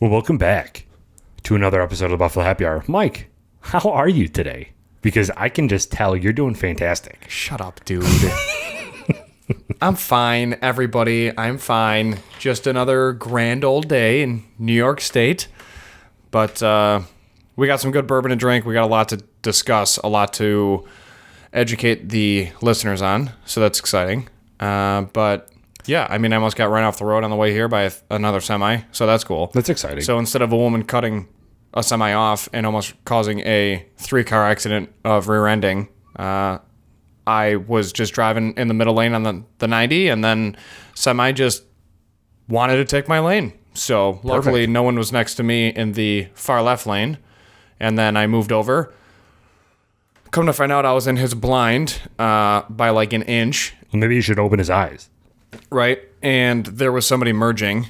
Well, welcome back to another episode of the Buffalo Happy Hour. Mike, how are you today? Because I can just tell you're doing fantastic. Shut up, dude. I'm fine, everybody. I'm fine. Just another grand old day in New York State. But we got some good bourbon to drink. We got a lot to discuss, a lot to educate the listeners on. So that's exciting. But yeah, I mean, I almost got run off the road on the way here by another semi. So that's cool. That's exciting. So instead of a woman cutting a semi off and almost causing a 3-car accident of rear-ending, I was just driving in the middle lane on the 90, and then semi just wanted to take my lane. So luckily, Perfect. no one was next to me in the far left lane, and then I moved over. Come to find out, I was in his blind by like an inch. Well, maybe you should open his eyes. Right, and there was somebody merging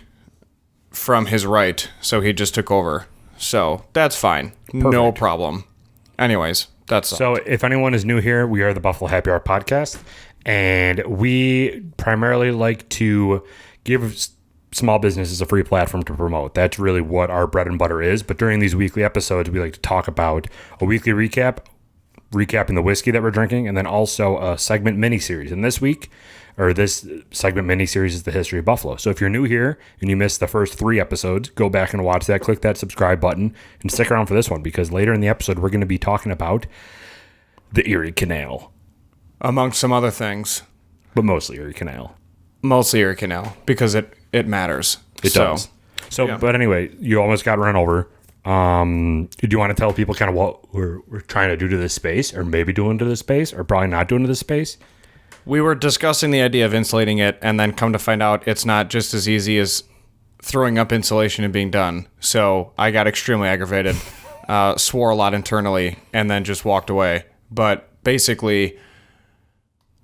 from his right, so he just took over. So that's fine. No problem. Anyways, that's all. So if anyone is new here, we are the Buffalo Happy Hour podcast, and we primarily like to give small businesses a free platform to promote. That's really what our bread and butter is. But during these weekly episodes, we like to talk about a weekly recapping the whiskey that we're drinking, and then also a segment mini-series. And this segment mini-series is the history of Buffalo. So if you're new here and you missed the first 3 episodes, go back and watch that. Click that subscribe button and stick around for this one, because later in the episode, we're going to be talking about the Erie Canal. Amongst some other things. But mostly Erie Canal. Mostly Erie Canal, because it matters. It does. So, yeah. But anyway, you almost got run over. Do you want to tell people kind of what we're trying to do to this space, or maybe doing to this space, or probably not doing to this space? We were discussing the idea of insulating it, and then come to find out it's not just as easy as throwing up insulation and being done. So I got extremely aggravated, swore a lot internally, and then just walked away. But basically,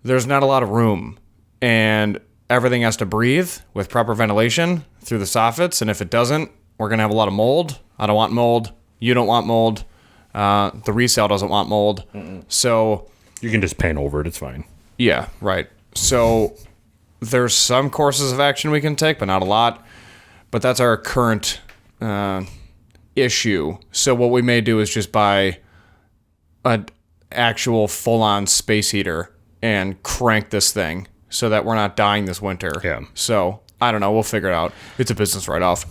there's not a lot of room, and everything has to breathe with proper ventilation through the soffits, and if it doesn't, we're going to have a lot of mold. I don't want mold. You don't want mold. The resale doesn't want mold. So You can just paint over it. It's fine. yeah, right. So there's some courses of action we can take, but not a lot. But that's our current issue. So what we may do is just buy an actual full-on space heater and crank this thing so that we're not dying this winter. Yeah. So I don't know. We'll figure it out. It's a business write-off.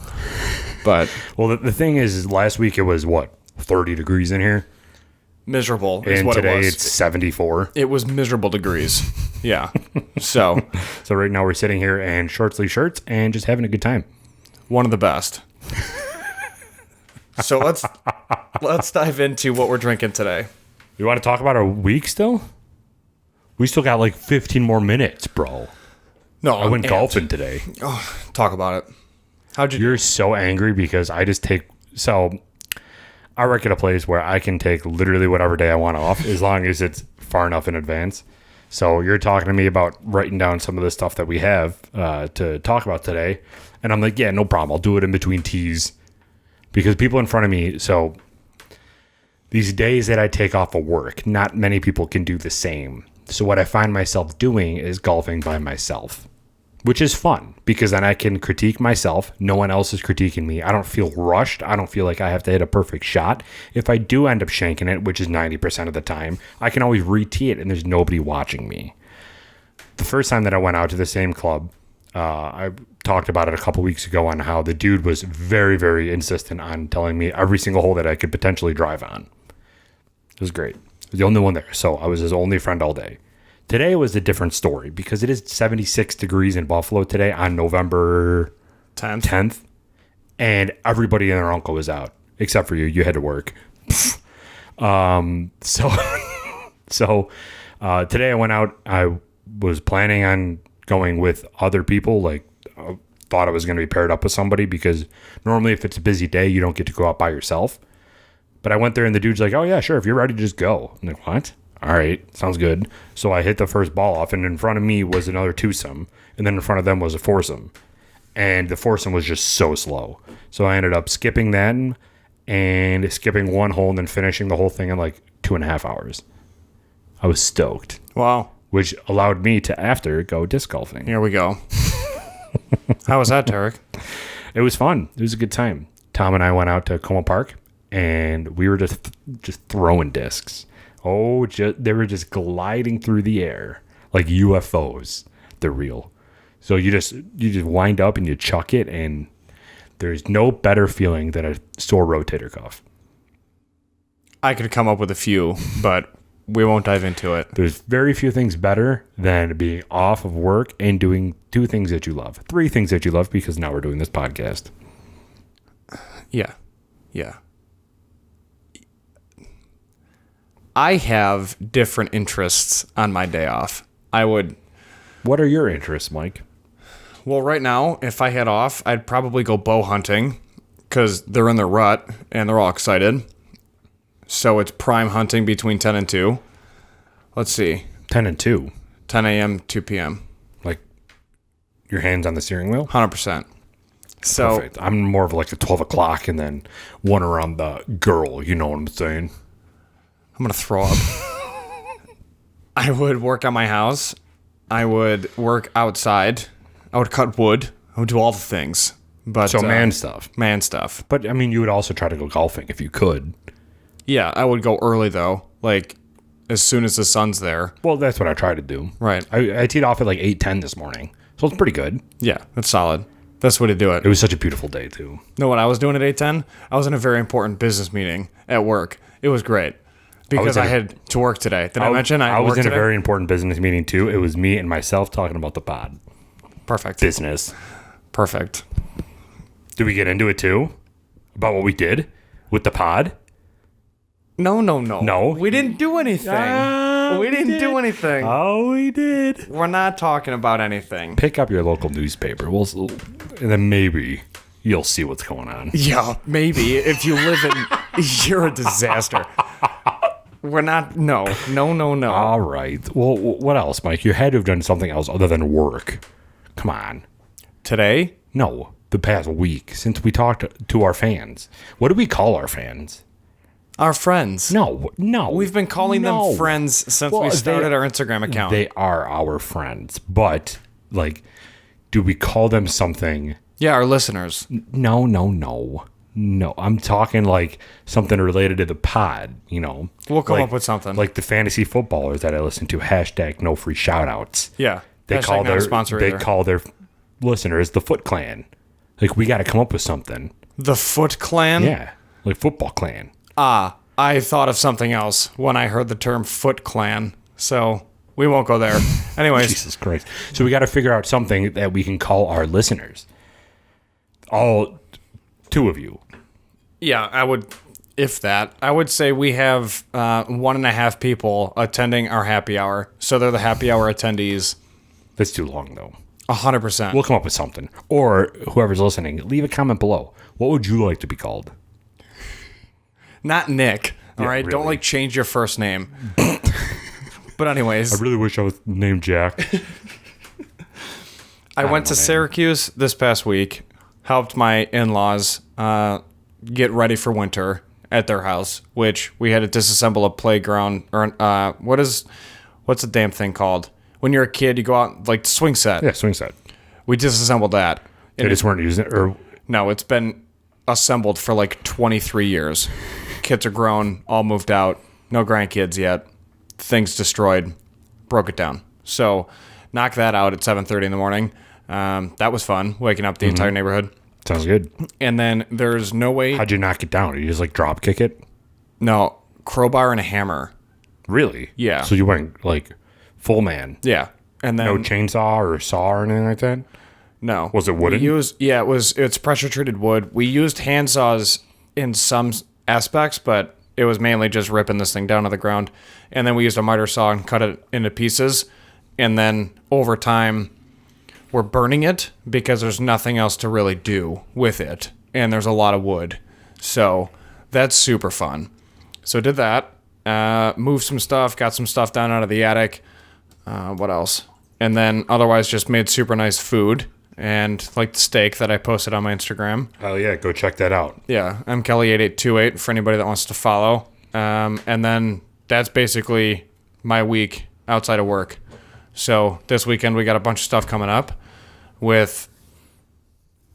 But Well, the thing is, last week it was, 30 degrees in here? miserable is And what today it was. it's 74. It was miserable degrees. Yeah. So So right now we're sitting here in short sleeve shirts and just having a good time. one of the best. So let's dive into what we're drinking today. You want to talk about our week still? We still got like 15 more minutes, bro. No, I went golfing today. Talk about it. How'd you? You're so angry because I just take... So I work at a place where I can take literally whatever day I want off as long as it's far enough in advance. So you're talking to me about writing down some of the stuff that we have to talk about today. And I'm like, yeah, no problem. I'll do it in between teas. Because people in front of me... So these days that I take off of work, not many people can do the same. So what I find myself doing is golfing by myself, which is fun because then I can critique myself. No one else is critiquing me. I don't feel rushed. I don't feel like I have to hit a perfect shot. If I do end up shanking it, which is 90% of the time, I can always re-tee it and there's nobody watching me. The first time that I went out to the same club, I talked about it a couple weeks ago on how the dude was very, very insistent on telling me every single hole that I could potentially drive on. It was great. I was the only one there, so I was his only friend all day. Today was a different story because it is 76 degrees in Buffalo today on November 10th, and everybody and their uncle was out, except for you. You had to work. So today I went out. I was planning on going with other people, like I thought I was going to be paired up with somebody because normally if it's a busy day, you don't get to go out by yourself. But I went there and the dude's like, oh, yeah, sure. If you're ready, just go. I'm like, what? All right. Sounds good. So I hit the first ball off, and in front of me was another twosome. And then in front of them was a foursome. And the foursome was just so slow. So I ended up skipping that and skipping one hole and then finishing the whole thing in like 2.5 hours. I was stoked. Wow. Which allowed me to after go disc golfing. Here we go. How was that, Tarek? It was fun. It was a good time. Tom and I went out to Coma Park, and we were just throwing discs. Oh, they were just gliding through the air like UFOs. They're real. So you just wind up and you chuck it, and there's no better feeling than a sore rotator cuff. I could come up with a few, but we won't dive into it. There's very few things better than being off of work and doing 2 things that you love. 3 things that you love, because now we're doing this podcast. Yeah. I have different interests on my day off. What are your interests, Mike? Well, right now, if I had off, I'd probably go bow hunting because they're in their rut and they're all excited. So it's prime hunting between 10 and 2. Let's see. 10 and 2. 10 a.m., 2 p.m. Like your hands on the steering wheel? 100%. So perfect. I'm more of like a 12 o'clock and then one around the girl. You know what I'm saying? I'm going to throw up. I would work on my house. I would work outside. I would cut wood. I would do all the things. But so man stuff. Man stuff. But, I mean, you would also try to go golfing if you could. Yeah, I would go early, though. Like, as soon as the sun's there. Well, that's what I try to do. Right. I teed off at like 8:10 this morning. So it's pretty good. Yeah, that's solid. That's the way to do it. It was such a beautiful day, too. You know what I was doing at 8:10? I was in a very important business meeting at work. It was great. Because I had to work today. Did I mention I was in today? a very important business meeting, too. It was me and myself talking about the pod. Perfect. Business. Perfect. Did we get into it, too? About what we did with the pod? No. No? We didn't do anything. We didn't do anything. Oh, we did. We're not talking about anything. Pick up your local newspaper. And then maybe you'll see what's going on. Yeah, maybe. If you live in... You're a disaster. We're not... No. All right. Well, what else, Mike? You had to have done something else other than work. Come on. Today? No. The past week, since we talked to our fans. What do we call our fans? Our friends. No. We've been calling them friends since we started our Instagram account. They are our friends. But, like, do we call them something? Yeah, our listeners. No. No, I'm talking like something related to the pod, you know. We'll come up with something. Like the fantasy footballers that I listen to, hashtag no free shout outs. Yeah. They call their listeners the Foot Clan. Like, we got to come up with something. The Foot Clan? Yeah. Like football clan. I thought of something else when I heard the term Foot Clan. So we won't go there. Anyways. Jesus Christ. So we got to figure out something that we can call our listeners. All 2 of you. Yeah, I would say we have 1.5 people attending our happy hour. So they're the happy hour attendees. That's too long, though. 100%. We'll come up with something. Or whoever's listening, leave a comment below. What would you like to be called? Not Nick. All right? Really. Don't, like, change your first name. But anyways. I really wish I was named Jack. I went to Syracuse this past week. Helped my in-laws get ready for winter at their house, which we had to disassemble a playground. Or what's the damn thing called? When you're a kid, you go out, like, swing set. Yeah, swing set. We disassembled that. They just weren't using it? Or No, it's been assembled for like 23 years. Kids are grown, all moved out, no grandkids yet. Things destroyed, broke it down. So knock that out at 7:30 in the morning. That was fun, waking up the entire neighborhood. Sounds good. And then there's no way... How'd you knock it down? Did you just like drop kick it? No, crowbar and a hammer. Really? Yeah. So you went like full man. Yeah. And then... No chainsaw or saw or anything like that? No. Was it wooden? It's pressure treated wood. We used handsaws in some aspects, but it was mainly just ripping this thing down to the ground. And then we used a miter saw and cut it into pieces. And then over time, we're burning it because there's nothing else to really do with it. And there's a lot of wood. So that's super fun. So did that. Moved some stuff, got some stuff down out of the attic. What else? And then otherwise just made super nice food. And like the steak that I posted on my Instagram. Oh, yeah. Go check that out. Yeah. I'm Kelly8828 for anybody that wants to follow. And then that's basically my week outside of work. So this weekend we got a bunch of stuff coming up with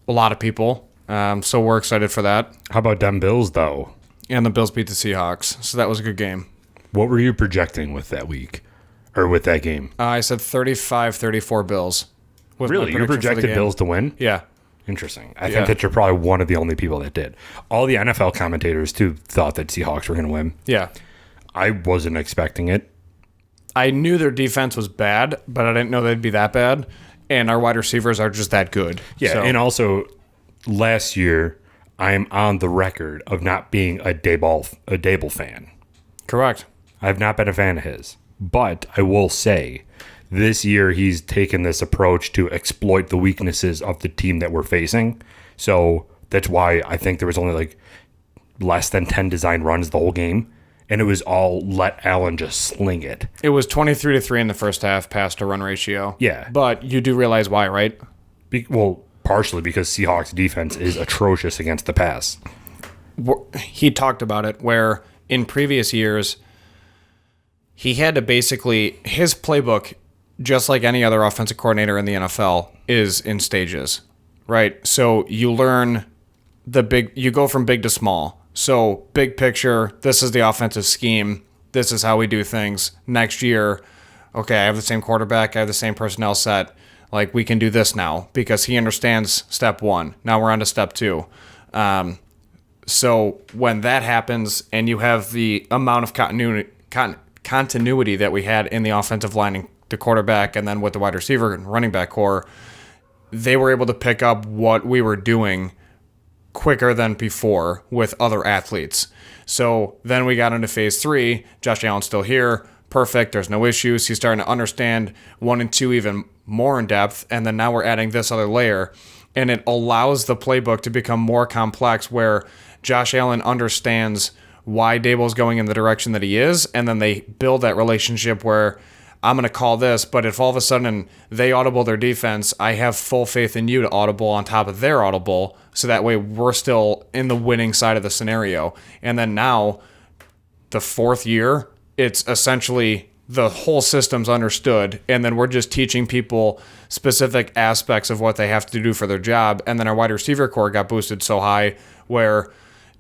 a lot of people. So we're excited for that. How about them Bills, though? And the Bills beat the Seahawks. So that was a good game. What were you projecting with that week? Or with that game? I said 35-34 Bills. Was my Really? You prediction for the projected game. Bills to win? Yeah. Interesting. I think that you're probably one of the only people that did. All the NFL commentators, too, thought that Seahawks were going to win. Yeah. I wasn't expecting it. I knew their defense was bad, but I didn't know they'd be that bad. And our wide receivers are just that good. Yeah, So- and also, last year, I'm on the record of not being a Dable fan. Correct. I've not been a fan of his. But I will say, this year he's taken this approach to exploit the weaknesses of the team that we're facing. So that's why I think there was only like less than 10 design runs the whole game. And it was all let Allen just sling it. It was 23-3 in the first half, pass to run ratio. Yeah. But you do realize why, right? Well, partially because Seahawks defense is atrocious against the pass. He talked about it where in previous years, he had to basically, his playbook, just like any other offensive coordinator in the NFL, is in stages, right? So you learn you go from big to small. So big picture, this is the offensive scheme. This is how we do things. Next year, okay, I have the same quarterback. I have the same personnel set. Like, we can do this now because he understands step one. Now we're on to step two. So when that happens and you have the amount of continuity that we had in the offensive line and the quarterback and then with the wide receiver and running back core, they were able to pick up what we were doing quicker than before with other athletes. So then we got into phase 3. Josh Allen's still here. Perfect. There's no issues. He's starting to understand 1 and 2 even more in depth. And then now we're adding this other layer. And it allows the playbook to become more complex where Josh Allen understands why Dable's going in the direction that he is. And then they build that relationship where I'm going to call this, but if all of a sudden they audible their defense, I have full faith in you to audible on top of their audible. So that way we're still in the winning side of the scenario. And then now, the 4th year, it's essentially the whole system's understood. And then we're just teaching people specific aspects of what they have to do for their job. And then our wide receiver core got boosted so high where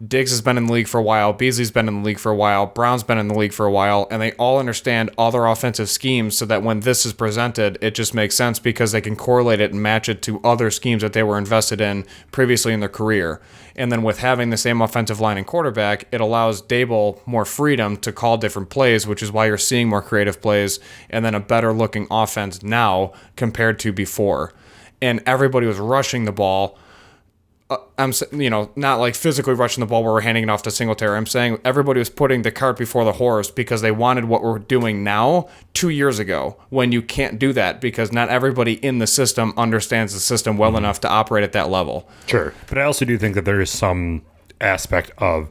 Diggs has been in the league for a while, Beasley's been in the league for a while, Brown's been in the league for a while, and they all understand other offensive schemes so that when this is presented, it just makes sense because they can correlate it and match it to other schemes that they were invested in previously in their career. And then with having the same offensive line and quarterback, it allows Dable more freedom to call different plays, which is why you're seeing more creative plays and then a better looking offense now compared to before. And everybody was rushing the ball. Not like physically rushing the ball where we're handing it off to Singletary. I'm saying everybody was putting the cart before the horse because they wanted what we're doing now 2 years ago when you can't do that because not everybody in the system understands the system well enough to operate at that level. Sure. But I also do think that there is some aspect of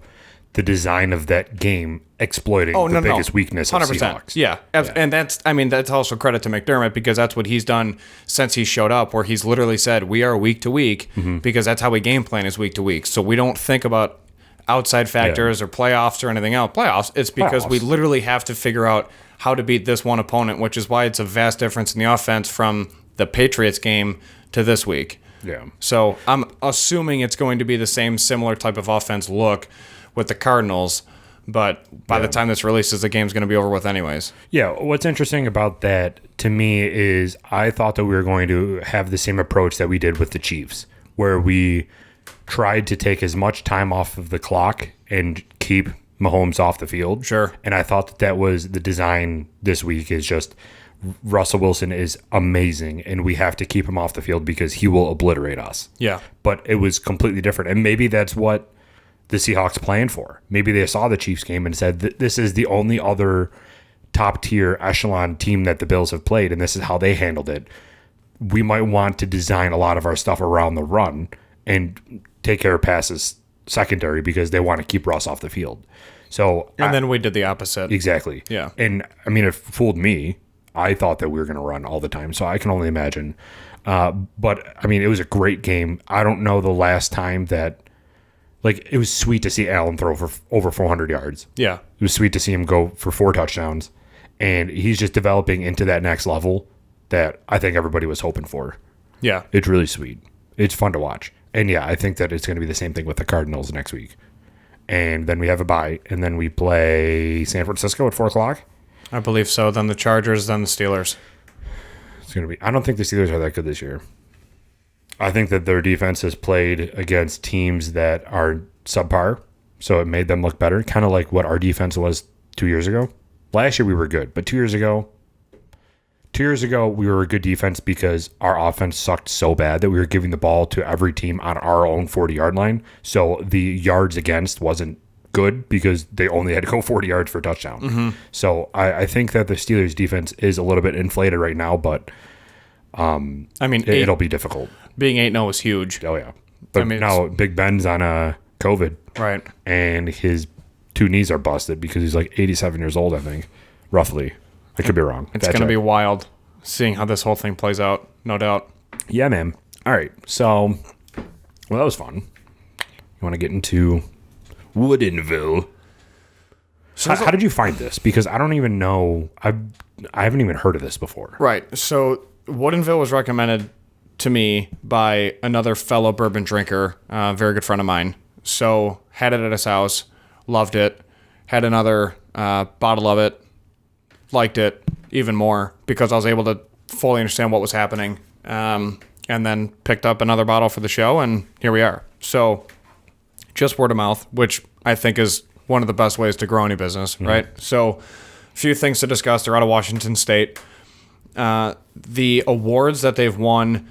the design of that game exploiting the biggest weakness of Seahawks. Yeah. And that's also credit to McDermott because that's what he's done since he showed up, where he's literally said, we are week to week because that's how we game plan is week to week. So we don't think about outside factors or playoffs or anything else. It's because we literally have to figure out how to beat this one opponent, which is why it's a vast difference in the offense from the Patriots game to this week. Yeah. So I'm assuming it's going to be the same similar type of offense look with the Cardinals, but by the time this releases, the game's going to be over with anyways. Yeah, what's interesting about that to me is I thought that we were going to have the same approach that we did with the Chiefs, where we tried to take as much time off of the clock and keep Mahomes off the field. Sure. And I thought that was the design this week is just Russell Wilson is amazing, and we have to keep him off the field because he will obliterate us. Yeah. But it was completely different, and maybe that's what the Seahawks planned for. Maybe they saw the Chiefs game and said, this is the only other top-tier echelon team that the Bills have played, and this is how they handled it. We might want to design a lot of our stuff around the run and take care of passes secondary because they want to keep Russ off the field. Then we did the opposite. Exactly. Yeah. And, I mean, it fooled me. I thought that we were going to run all the time, so I can only imagine. But, I mean, it was a great game. I don't know the last time that it was sweet to see Allen throw for over 400 yards. Yeah. It was sweet to see him go for 4 touchdowns. And he's just developing into that next level that I think everybody was hoping for. Yeah. It's really sweet. It's fun to watch. And yeah, I think that it's going to be the same thing with the Cardinals next week. And then we have a bye, and then we play San Francisco at 4 o'clock. I believe so. Then the Chargers, then the Steelers. It's going to be. I don't think the Steelers are that good this year. I think that their defense has played against teams that are subpar, so it made them look better. Kind of like what our defense was 2 years ago. Last year we were good, but 2 years ago we were a good defense because our offense sucked so bad that we were giving the ball to every team on our own 40-yard line. So the yards against wasn't good because they only had to go 40 yards for a touchdown. Mm-hmm. So I think that the Steelers defense is a little bit inflated right now, but it'll be difficult. Being 8-0 is huge. Oh, yeah. But now Big Ben's on COVID. Right. And his 2 knees are busted because he's like 87 years old, I think, roughly. I could be wrong. It's going to be wild seeing how this whole thing plays out, no doubt. Yeah, man. All right. So, well, that was fun. You want to get into Woodinville? So how did you find this? Because I don't even know. I haven't even heard of this before. Right. So Woodinville was recommended to me by another fellow bourbon drinker, a very good friend of mine. So had it at his house, loved it, had another bottle of it, liked it even more because I was able to fully understand what was happening, and then picked up another bottle for the show, and here we are. So just word of mouth, which I think is one of the best ways to grow any business, right? So a few things to discuss. They're out of Washington State. The awards that they've won,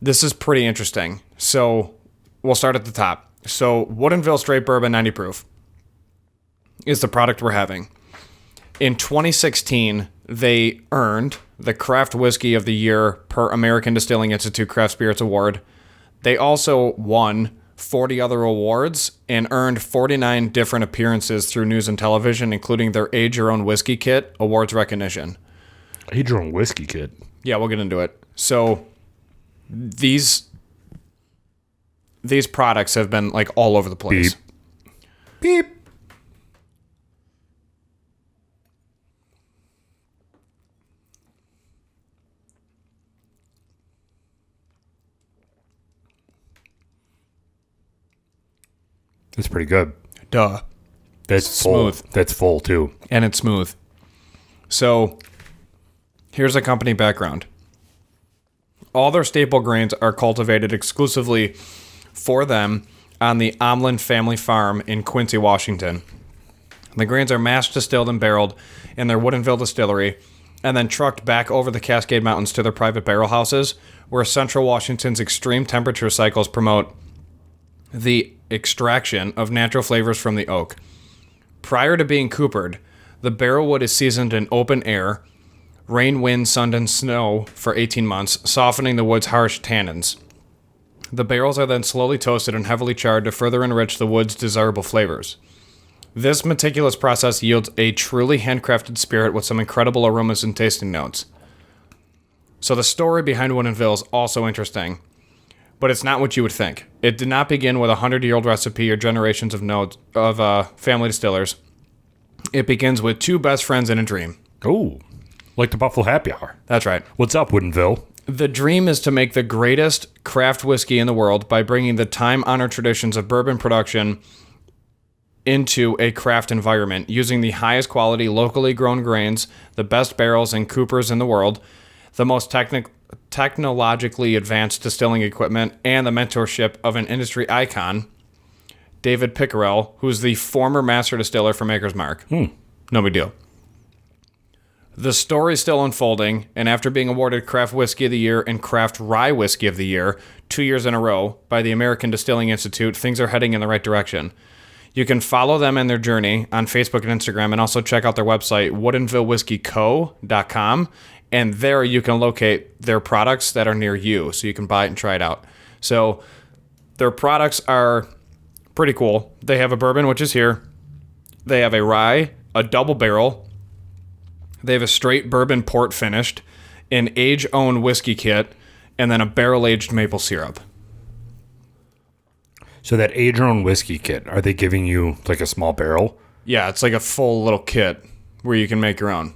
this is pretty interesting. So we'll start at the top. So Woodinville Straight Bourbon 90 Proof is the product we're having. In 2016, they earned the Craft Whiskey of the Year per American Distilling Institute Craft Spirits Award. They also won 40 other awards and earned 49 different appearances through news and television, including their Age Your Own Whiskey Kit awards recognition. Age Your Own Whiskey Kit? Yeah, we'll get into it. So these products have been like all over the place. Beep. Beep. That's pretty good. Duh. That's smooth. Full. That's full, too. And it's smooth. So, here's a company background. All their staple grains are cultivated exclusively for them on the Omlin family farm in Quincy, Washington. The grains are mass distilled and barreled in their Woodinville distillery and then trucked back over the Cascade Mountains to their private barrel houses, where Central Washington's extreme temperature cycles promote the extraction of natural flavors from the oak. Prior to being coopered, the barrel wood is seasoned in open air, rain, wind, sun, and snow for 18 months, softening the wood's harsh tannins. The barrels are then slowly toasted and heavily charred to further enrich the wood's desirable flavors. This meticulous process yields a truly handcrafted spirit with some incredible aromas and tasting notes. So the story behind Woodinville is also interesting, but it's not what you would think. It did not begin with a 100-year-old recipe or generations of family distillers. It begins with 2 best friends in a dream. Oh, like the Buffalo Happy Hour. That's right. What's up, Woodinville? The dream is to make the greatest craft whiskey in the world by bringing the time-honored traditions of bourbon production into a craft environment, using the highest quality, locally grown grains, the best barrels and coopers in the world, the most technologically advanced distilling equipment, and the mentorship of an industry icon, David Pickerel, who's the former master distiller for Maker's Mark. No big deal. The story is still unfolding, and after being awarded Craft Whiskey of the Year and Craft Rye Whiskey of the Year 2 years in a row by the American Distilling Institute, things are heading in the right direction. You can follow them in their journey on Facebook and Instagram, and also check out their website, woodinvillewhiskeyco.com, and there you can locate their products that are near you, so you can buy it and try it out. So their products are pretty cool. They have a bourbon, which is here. They have a rye, a double barrel. They have a straight bourbon port finished, an age-owned whiskey kit, and then a barrel-aged maple syrup. So that age-owned whiskey kit, are they giving you like a small barrel? Yeah, it's like a full little kit where you can make your own.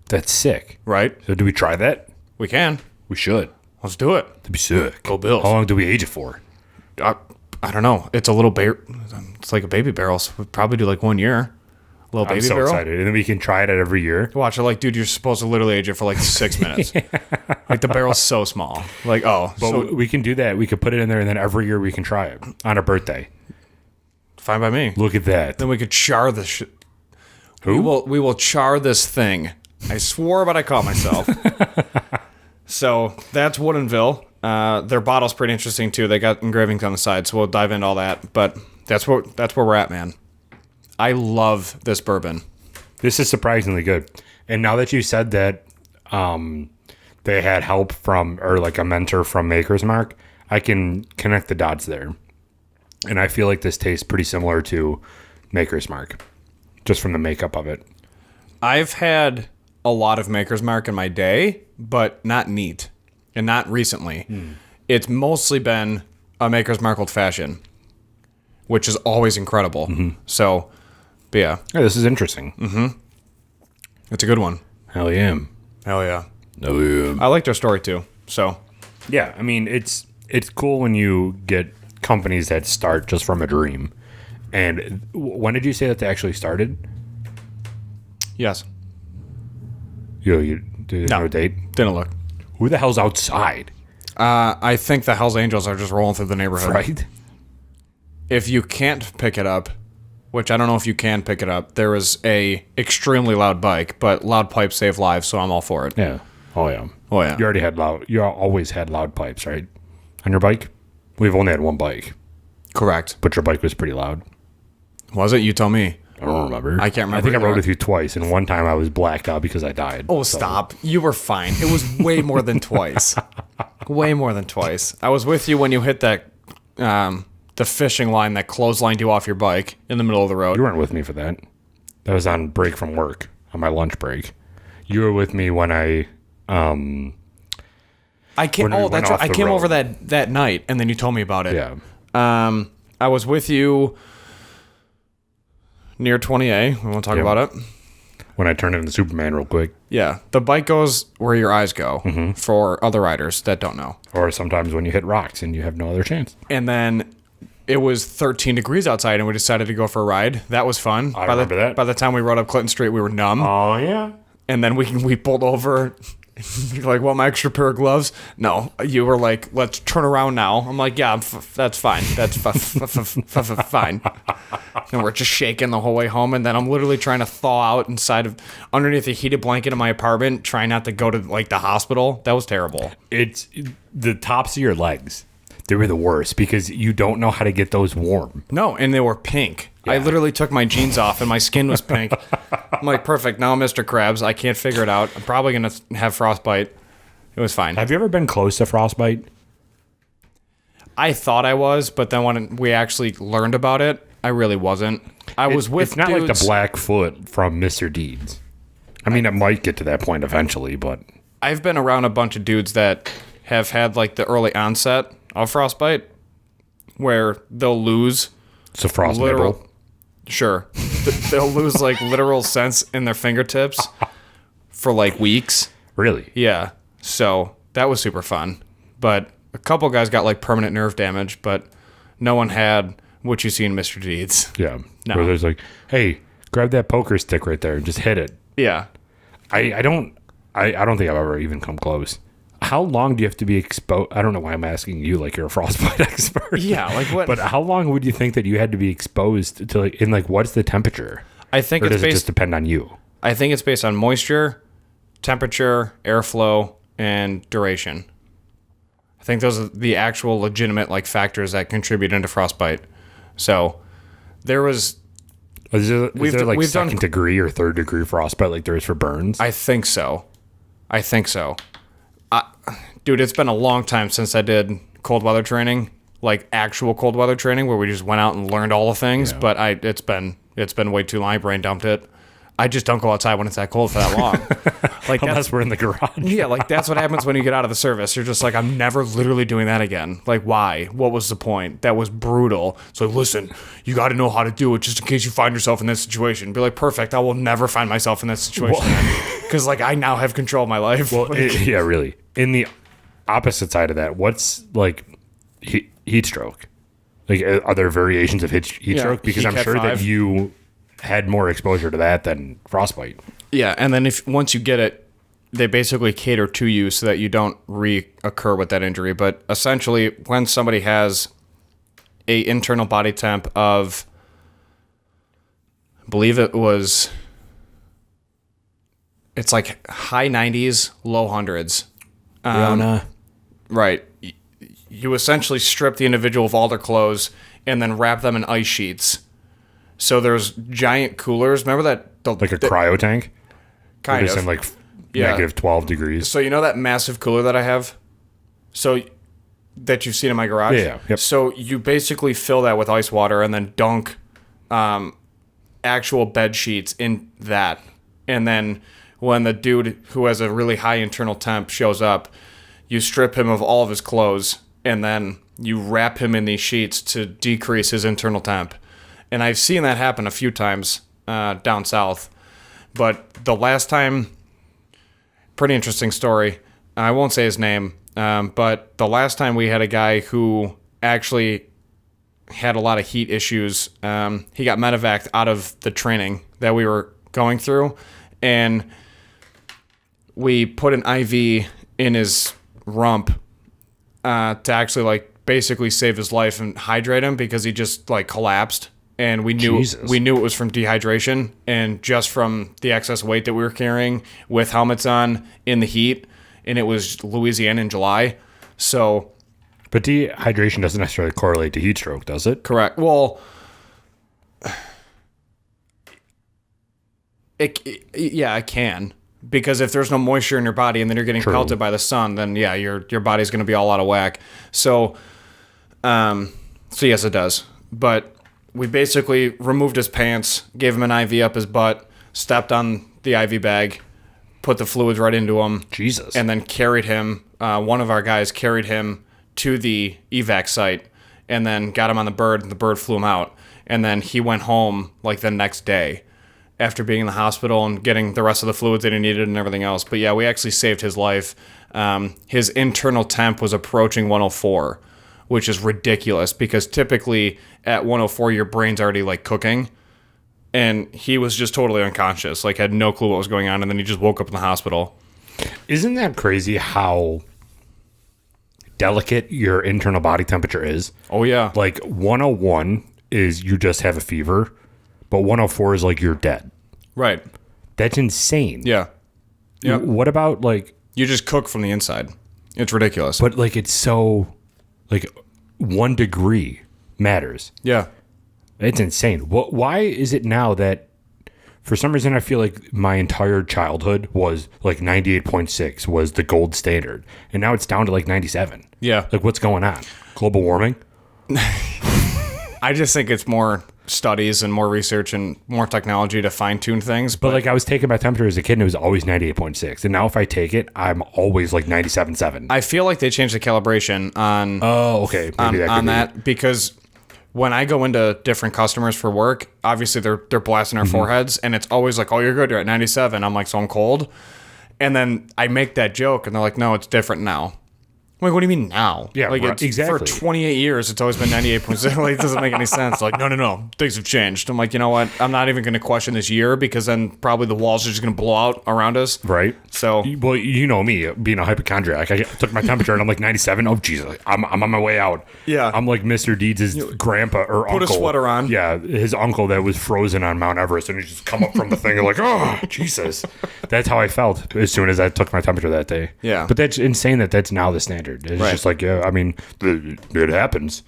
That's sick. Right? So do we try that? We can. We should. Let's do it. That'd be sick. Go Bills. How long do we age it for? I don't know. It's a little it's like a baby barrel, so we'll probably do like 1 year. A little baby I'm so barrel. excited. And then we can try it every year. Watch it, like, dude, you're supposed to literally age it for like 6 minutes. Like, the barrel's so small. Like, But so we can do that. We could put it in there, and then every year we can try it on a birthday. fine by me. Look at that. Then we could char this shit. Who? We will char this thing. I swore, but I caught myself. So that's Woodinville. Their bottle's pretty interesting too. They got engravings on the side, so we'll dive into all that. But that's where we're at, man. I love this bourbon. This is surprisingly good. And now that you said that they had help from, or like a mentor from Maker's Mark, I can connect the dots there. And I feel like this tastes pretty similar to Maker's Mark, just from the makeup of it. I've had a lot of Maker's Mark in my day, but not neat, and not recently. It's mostly been a Maker's Mark Old Fashioned, which is always incredible. So, but yeah, this is interesting. it's a good one. Hell yeah. Hell yeah. Hell yeah. I liked their story too. So, Yeah, I mean, it's cool when you get companies that start just from a dream. And when did you say that they actually started? yes. You did No. no date? Didn't look. Who the hell's outside? I think the Hells Angels are just rolling through the neighborhood. Right? If you can't pick it up, which I don't know if you can pick it up, there is a extremely loud bike, but loud pipes save lives, so I'm all for it. Yeah. Oh, yeah. Oh, yeah. You always had loud pipes, right? On your bike? We've only had one bike, Correct. but your bike was pretty loud. Was it? You tell me. I don't remember. I can't remember I think I either. rode with you twice, and one time I was blacked out because I died. Oh, stop. You were fine. It was way more than twice. Way more than twice. I was with you when you hit that, the fishing line that clotheslined you off your bike in the middle of the road. You weren't with me for that. That was on break from work, on my lunch break. You were with me when I came. when we Oh, went that's off right. I the came road. over that night, and then you told me about it. yeah. I was with you near 20A. We won't talk Yep. about it. When I turned into Superman real quick. Yeah, the bike goes where your eyes go for other riders that don't know. Or sometimes when you hit rocks and you have no other chance. And then it was 13 degrees outside, and we decided to go for a ride. That was fun. I remember that. By the time we rode up Clinton Street, we were numb. Oh, yeah. And then we pulled over. You're like, want my extra pair of gloves? No. You were like, let's turn around now. I'm like, yeah, that's fine. That's fine. And we're just shaking the whole way home. And then I'm literally trying to thaw out underneath the heated blanket in my apartment, trying not to go to like the hospital. That was terrible. It's the tops of your legs. They were the worst because you don't know how to get those warm. No, and they were pink. I Yeah. literally took my jeans off and my skin was pink. I'm like, perfect. Now I'm Mr. Krabs. I can't figure it out. I'm probably going to have frostbite. It was fine. Have you ever been close to frostbite? I thought I was, but then when we actually learned about it, I really wasn't. I was with It's not dudes. like the Blackfoot from Mr. Deeds. I mean, it might get to that point eventually, but I've been around a bunch of dudes that have had like the early onset of frostbite where they'll lose it's a frost literal... nibble. Sure. They'll lose like literal sense in their fingertips for like weeks. Really? Yeah. So that was super fun. But a couple guys got like permanent nerve damage, but no one had what you see in Mr. Deeds. Yeah. No. Where there's like, hey, grab that poker stick right there and just hit it. Yeah. I don't think I've ever even come close. How long do you have to be exposed? I don't know why I'm asking you like you're a frostbite expert. Yeah, like what? But how long would you think that you had to be exposed to like, in like what's the temperature? I think Or it's does it just based depend on you? I think it's based on moisture, temperature, airflow, and duration. I think those are the actual legitimate like factors that contribute into frostbite. So there was Is there We've like done- second degree or third degree frostbite like there is for burns? I think so. Dude, it's been a long time since I did cold weather training, like actual cold weather training where we just went out and learned all the things. Yeah. But it's been way too long. I brain dumped it. I just don't go outside when it's that cold for that long. Like Unless that's we're in the garage. yeah, like that's what happens when you get out of the service. You're just like, I'm never literally doing that again. Like, why? What was the point? That was brutal. So listen, you got to know how to do it just in case you find yourself in this situation. Be like, perfect. I will never find myself in this situation because like I now have control of my life. Well, yeah, really. In the opposite side of that, what's like heat stroke? Like, are there variations of heat stroke? Because I'm Cat sure 5. that you had more exposure to that than frostbite. Yeah, and then once you get it, they basically cater to you so that you don't reoccur with that injury. But essentially, when somebody has a internal body temp of, I believe it's like high 90s, low hundreds. Right. You essentially strip the individual of all their clothes and then wrap them in ice sheets. So there's giant coolers. Remember that? Like a cryo tank? Kind Just of. in like negative 12 degrees. So you know that massive cooler that I have? So that you've seen in my garage? Yeah. Yep. So you basically fill that with ice water and then dunk actual bed sheets in that. And then when the dude who has a really high internal temp shows up, you strip him of all of his clothes and then you wrap him in these sheets to decrease his internal temp. And I've seen that happen a few times down south. But the last time, pretty interesting story. I won't say his name, but the last time we had a guy who actually had a lot of heat issues. He got medevaced out of the training that we were going through, and we put an IV in his rump to actually like basically save his life and hydrate him because he just like collapsed. And we knew it was from dehydration and just from the excess weight that we were carrying with helmets on in the heat. And it was Louisiana in July. So, but dehydration doesn't necessarily correlate to heat stroke, does it? Correct. Well, it can. Because if there's no moisture in your body and then you're getting pelted by the sun, then yeah, your body's going to be all out of whack. So yes, it does. But we basically removed his pants, gave him an IV up his butt, stepped on the IV bag, put the fluids right into him. Jesus. And then carried him. One of our guys carried him to the evac site and then got him on the bird, and the bird flew him out. And then he went home like the next day after being in the hospital and getting the rest of the fluids that he needed and everything else. But yeah, we actually saved his life. His internal temp was approaching 104, which is ridiculous because typically at 104, your brain's already like cooking. And he was just totally unconscious, like had no clue what was going on. And then he just woke up in the hospital. Isn't that crazy how delicate your internal body temperature is? Oh, yeah. Like 101 is you just have a fever, but 104 is like you're dead. Right. That's insane. Yeah. Yep. What about like... You just cook from the inside. It's ridiculous. But like it's so... Like 1 degree matters. Yeah. It's insane. Why is it now that for some reason I feel like my entire childhood was like 98.6 was the gold standard. And now it's down to like 97. Yeah. Like what's going on? Global warming? I just think it's more studies and more research and more technology to fine tune things. But like I was taking my temperature as a kid and it was always 98.6. And now if I take it, I'm always like 97.7. I feel like they changed the calibration on okay. Maybe on that because when I go into different customers for work, obviously they're blasting our foreheads and it's always like, oh, you're good, you're at 97. I'm like, so I'm cold. And then I make that joke and they're like, no, it's different now. I'm like, what do you mean now? Yeah, like right, exactly. For 28 years, it's always been 98.6. Like, it doesn't make any sense. Like, no, things have changed. I'm like, you know what? I'm not even going to question this year because then probably the walls are just going to blow out around us. Right. So, well, you know me being a hypochondriac. I took my temperature and I'm like 97. Oh, Jesus. I'm on my way out. Yeah. I'm like Mr. Deeds' grandpa or uncle. Put a sweater on. Yeah. His uncle that was frozen on Mount Everest and he just come up from the thing and like, oh, Jesus. That's how I felt as soon as I took my temperature that day. Yeah. But that's insane that's now the standard. It's just like, I mean, it happens.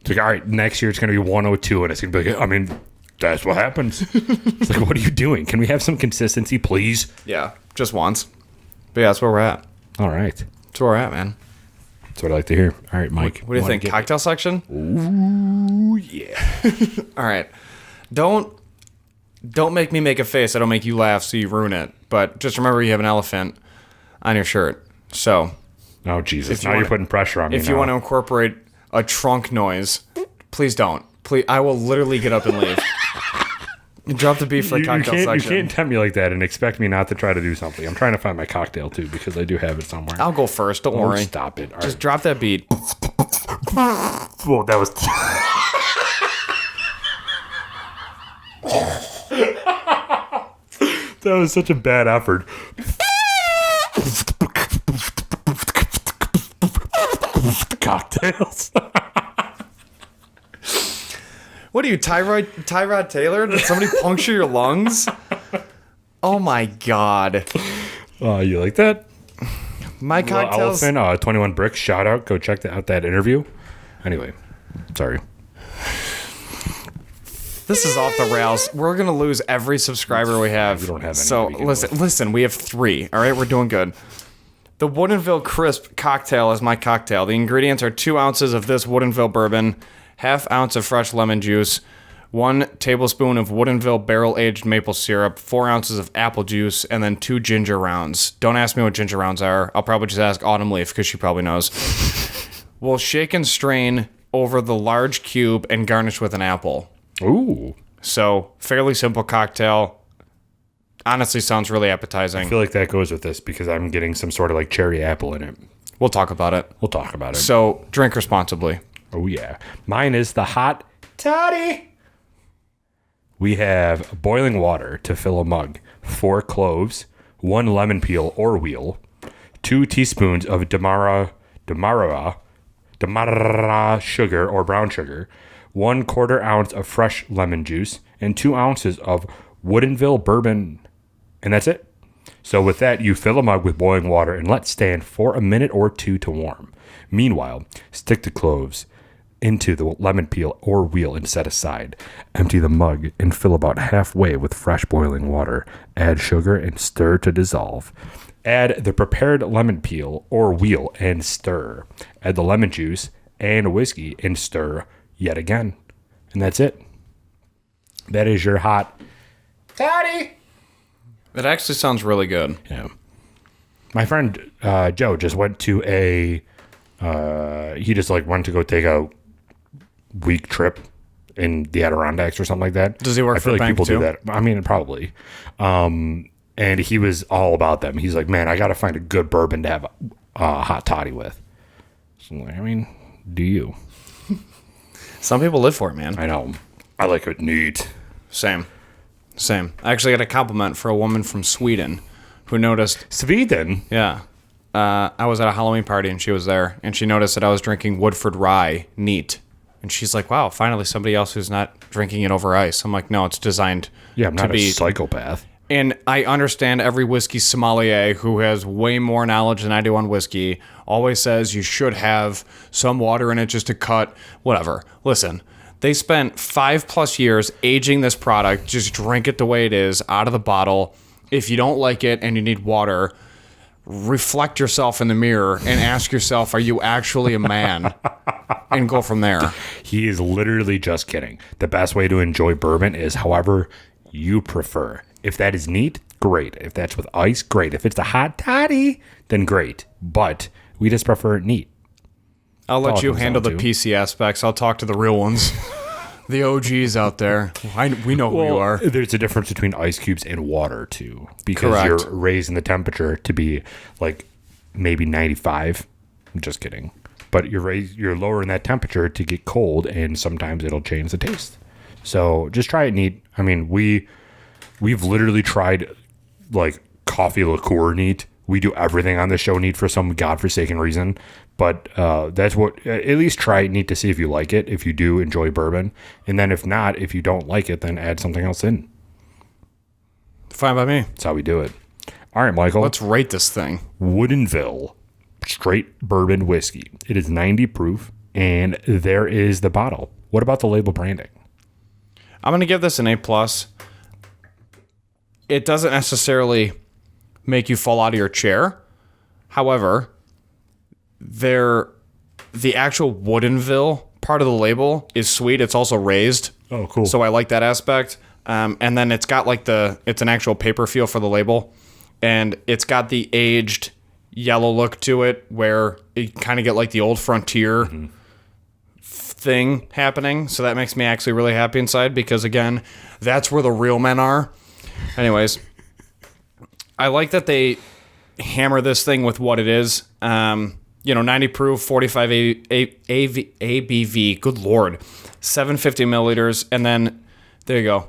It's like, all right, next year it's going to be 102, and it's going to be like, I mean, that's what happens. It's like, what are you doing? Can we have some consistency, please? Yeah, just once. But yeah, that's where we're at. All right. That's where we're at, man. That's what I like to hear. All right, Mike. What do you think? Cocktail section? Ooh, yeah. All right. Don't make me make a face. I don't make you laugh, so you ruin it. But just remember you have an elephant on your shirt. So... Oh, Jesus. Now you're putting pressure on me. If you want to incorporate a trunk noise, please don't. Please, I will literally get up and leave. Drop the beef for the cocktail section. You can't tempt me like that and expect me not to try to do something. I'm trying to find my cocktail, too, because I do have it somewhere. I'll go first. Don't worry. Stop it. All Just drop that beat. Well, that was... That was such a bad effort. Cocktails. What are you, Tyrod Taylor? Did somebody puncture your lungs? Oh my god. You like that? My cocktails. Elephant, 21 Bricks. Shout out. Go check out that interview. Anyway, sorry. This is off the rails. We're gonna lose every subscriber we have. We don't have any. So listen. We have 3. All right, we're doing good. The Woodinville Crisp cocktail is my cocktail. The ingredients are 2 ounces of this Woodinville bourbon, ½ ounce of fresh lemon juice, 1 tablespoon of Woodinville barrel-aged maple syrup, 4 ounces of apple juice, and then 2 ginger rounds. Don't ask me what ginger rounds are. I'll probably just ask Autumn Leaf because she probably knows. We'll shake and strain over the large cube and garnish with an apple. Ooh. So, fairly simple cocktail. Honestly, sounds really appetizing. I feel like that goes with this because I'm getting some sort of like cherry apple in it. We'll talk about it. We'll talk about it. So, drink responsibly. Oh, yeah. Mine is the hot toddy. We have boiling water to fill a mug, 4 cloves, 1 lemon peel or wheel, 2 teaspoons of Demerara sugar or brown sugar, 1/4 ounce of fresh lemon juice, and 2 ounces of Woodinville bourbon. And that's it. So with that, you fill a mug with boiling water and let stand for a minute or 2 to warm. Meanwhile, stick the cloves into the lemon peel or wheel and set aside. Empty the mug and fill about halfway with fresh boiling water. Add sugar and stir to dissolve. Add the prepared lemon peel or wheel and stir. Add the lemon juice and whiskey and stir yet again. And that's it. That is your hot toddy. It actually sounds really good. Yeah. My friend Joe just went to he just like went to go take a week trip in the Adirondacks or something like that. Does he work for a bank people too? do that. I mean, probably. And he was all about them. He's like, man, I got to find a good bourbon to have a hot toddy with. So I'm like, I mean, do you? Some people live for it, man. I know. I like it neat. Same. I actually got a compliment for a woman from Sweden who noticed. Sweden? Yeah. I was at a Halloween party and she was there, and she noticed that I was drinking Woodford Rye neat. And she's like, wow, finally somebody else who's not drinking it over ice. I'm like, no, it's designed I'm not to be a psychopath. And I understand every whiskey sommelier who has way more knowledge than I do on whiskey always says you should have some water in it just to cut, whatever. Listen, they spent 5+ years aging this product. Just drink it the way it is, out of the bottle. If you don't like it and you need water, reflect yourself in the mirror and ask yourself, are you actually a man? And go from there. He is literally just kidding. The best way to enjoy bourbon is however you prefer. If that is neat, great. If that's with ice, great. If it's a hot toddy, then great. But we just prefer it neat. I'll let you handle the PC aspects. I'll talk to the real ones. The OGs out there. We know who you are. There's a difference between ice cubes and water, too. Because Correct. you're raising the temperature to be like maybe 95. I'm just kidding. But you're lowering that temperature to get cold, and sometimes it'll change the taste. So just try it neat. I mean, we've literally tried like coffee liqueur neat. We do everything on the show neat for some godforsaken reason. But that's what, at least try it neat to see if you like it, if you do enjoy bourbon. And then if not, if you don't like it, then add something else in. Fine by me. That's how we do it. All right, Michael. Let's rate this thing. Woodinville straight bourbon whiskey. It is 90 proof, and there is the bottle. What about the label branding? I'm going to give this an A+. It doesn't necessarily make you fall out of your chair. However, the actual Woodinville part of the label is sweet. It's also raised. Oh, cool. So I like that aspect. And then it's got like it's an actual paper feel for the label. And it's got the aged yellow look to it where you kind of get like the old frontier thing happening. So that makes me actually really happy inside because, again, that's where the real men are. Anyways, I like that they hammer this thing with what it is. 90 proof, 45 ABV. Good Lord. 750 milliliters. And then there you go.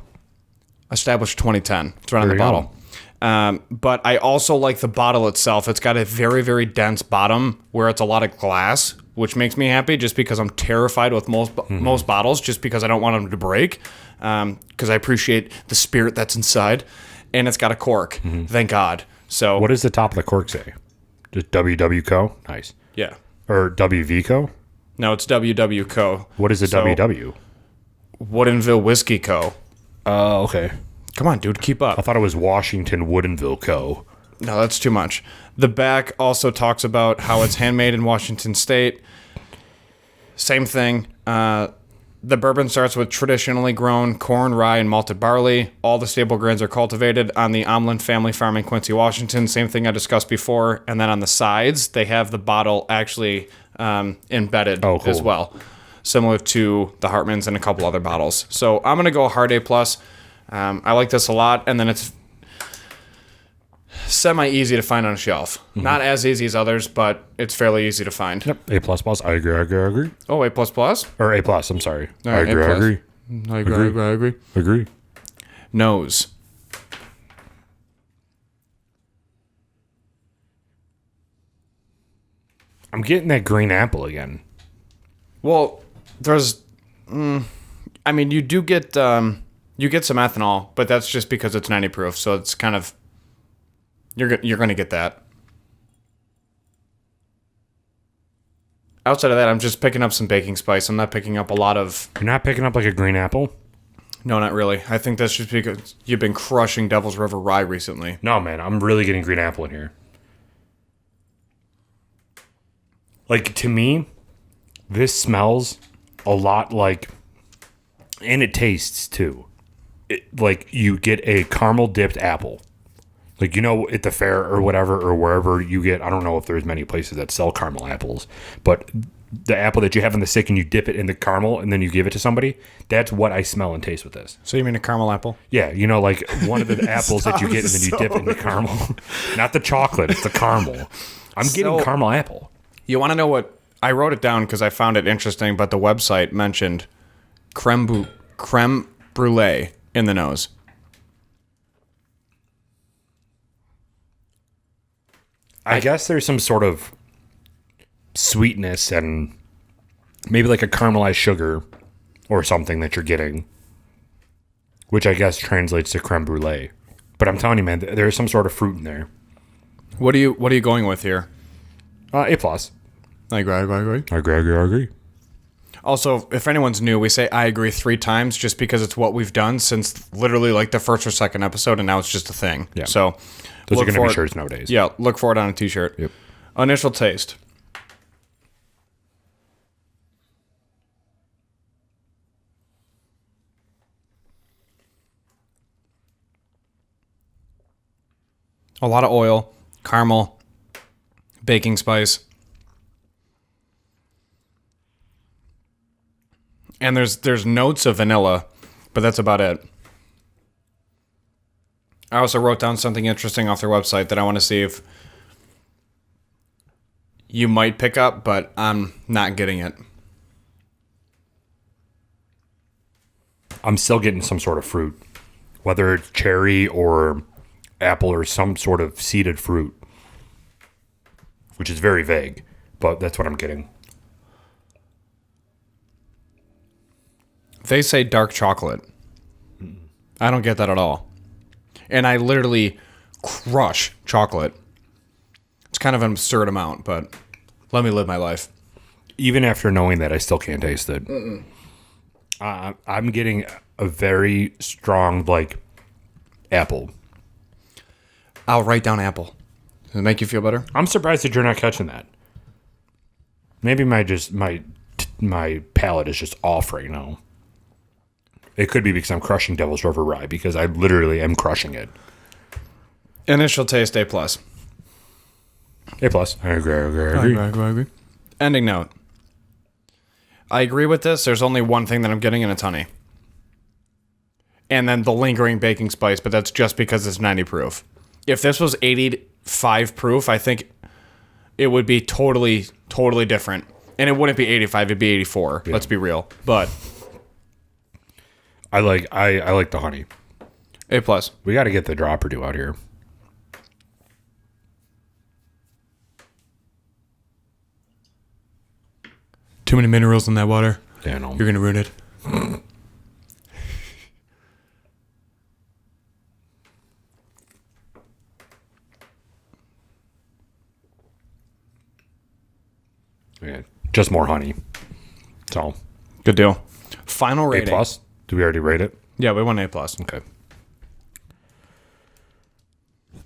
Established 2010. It's right on the There you bottle. But I also like the bottle itself. It's got a very, very dense bottom where it's a lot of glass, which makes me happy just because I'm terrified with most bottles just because I don't want them to break because I appreciate the spirit that's inside. And it's got a cork. Thank God. So What does the top of the cork say? Just WWCO? Nice. yeah. Or WVCO? No, it's WW Co. What is the So, WW? Woodinville Whiskey Co. Oh, okay. Come on, dude, keep up. I thought it was Washington Woodinville Co. No, that's too much. The back also talks about how it's handmade in Washington State. Same thing. The bourbon starts with traditionally grown corn, rye, and malted barley. All the staple grains are cultivated on the Omlin family farm in Quincy, Washington. Same thing I discussed before. And then on the sides, they have the bottle actually embedded as well, similar to the Hartmann's and a couple other bottles. So I'm going to go hard A+. I like this a lot. And then it's semi-easy to find on a shelf. Not as easy as others, but it's fairly easy to find. Yep. A++. I agree. Oh, A++? Or A+, I'm sorry. All I right, agree. A+. I agree. Agree. Nose. I'm getting that green apple again. Well, there's... I mean, you do get... you get some ethanol, but that's just because it's 90 proof, so it's kind of... You're going to get that. Outside of that, I'm just picking up some baking spice. I'm not picking up a lot of... You're not picking up like a green apple? No, not really. I think that's just because you've been crushing Devil's River Rye recently. No, man. I'm really getting green apple in here. Like, to me, this smells a lot like... And it tastes, too. Like, you get a caramel-dipped apple. Like, you know, at the fair or whatever, or wherever you get... I don't know if there's many places that sell caramel apples. But the apple that you have in the stick and you dip it in the caramel and then you give it to somebody, that's what I smell and taste with this. So you mean a caramel apple? Yeah, you know, like one of the apples that you get and then you dip it in the caramel. Not the chocolate, it's the caramel. I'm getting caramel apple. You want to know what... I wrote it down because I found it interesting, but the website mentioned creme brulee in the nose. I guess there's some sort of sweetness and maybe like a caramelized sugar or something that you're getting, which I guess translates to creme brulee. But I'm telling you, man, there's some sort of fruit in there. What are you going with here? A plus. I agree. I agree. Also, if anyone's new, we say I agree 3 times just because it's what we've done since literally like the first or second episode, and now it's just a thing. Yeah. So Those are going to be shirts nowadays. Yeah, look for it on a t-shirt. Yep. Initial taste. A lot of oil, caramel, baking spice. And there's notes of vanilla, but that's about it. I also wrote down something interesting off their website that I want to see if you might pick up, but I'm not getting it. I'm still getting some sort of fruit, whether it's cherry or apple or some sort of seeded fruit, which is very vague, but that's what I'm getting. They say dark chocolate. I don't get that at all. And I literally crush chocolate. It's kind of an absurd amount, but let me live my life. Even after knowing that, I still can't taste it. I'm getting a very strong, like, apple. I'll write down apple. Does it make you feel better? I'm surprised that you're not catching that. Maybe my palate is just off right now. It could be because I'm crushing Devil's River Rye, because I literally am crushing it. Initial taste, A+. A+. I agree. Ending note. I agree with this. There's only one thing that I'm getting, and it's honey. And then the lingering baking spice, but that's just because it's 90 proof. If this was 85 proof, I think it would be totally different. And it wouldn't be 85, it'd be 84. Yeah. Let's be real. But I like the honey. A plus. We got to get the dropper do out here. Too many minerals in that water. Yeah, no. You're gonna ruin it. Yeah, just more honey. So, Good deal. Final A rating. plus. Did we already rate it? Yeah, we went A plus. Okay.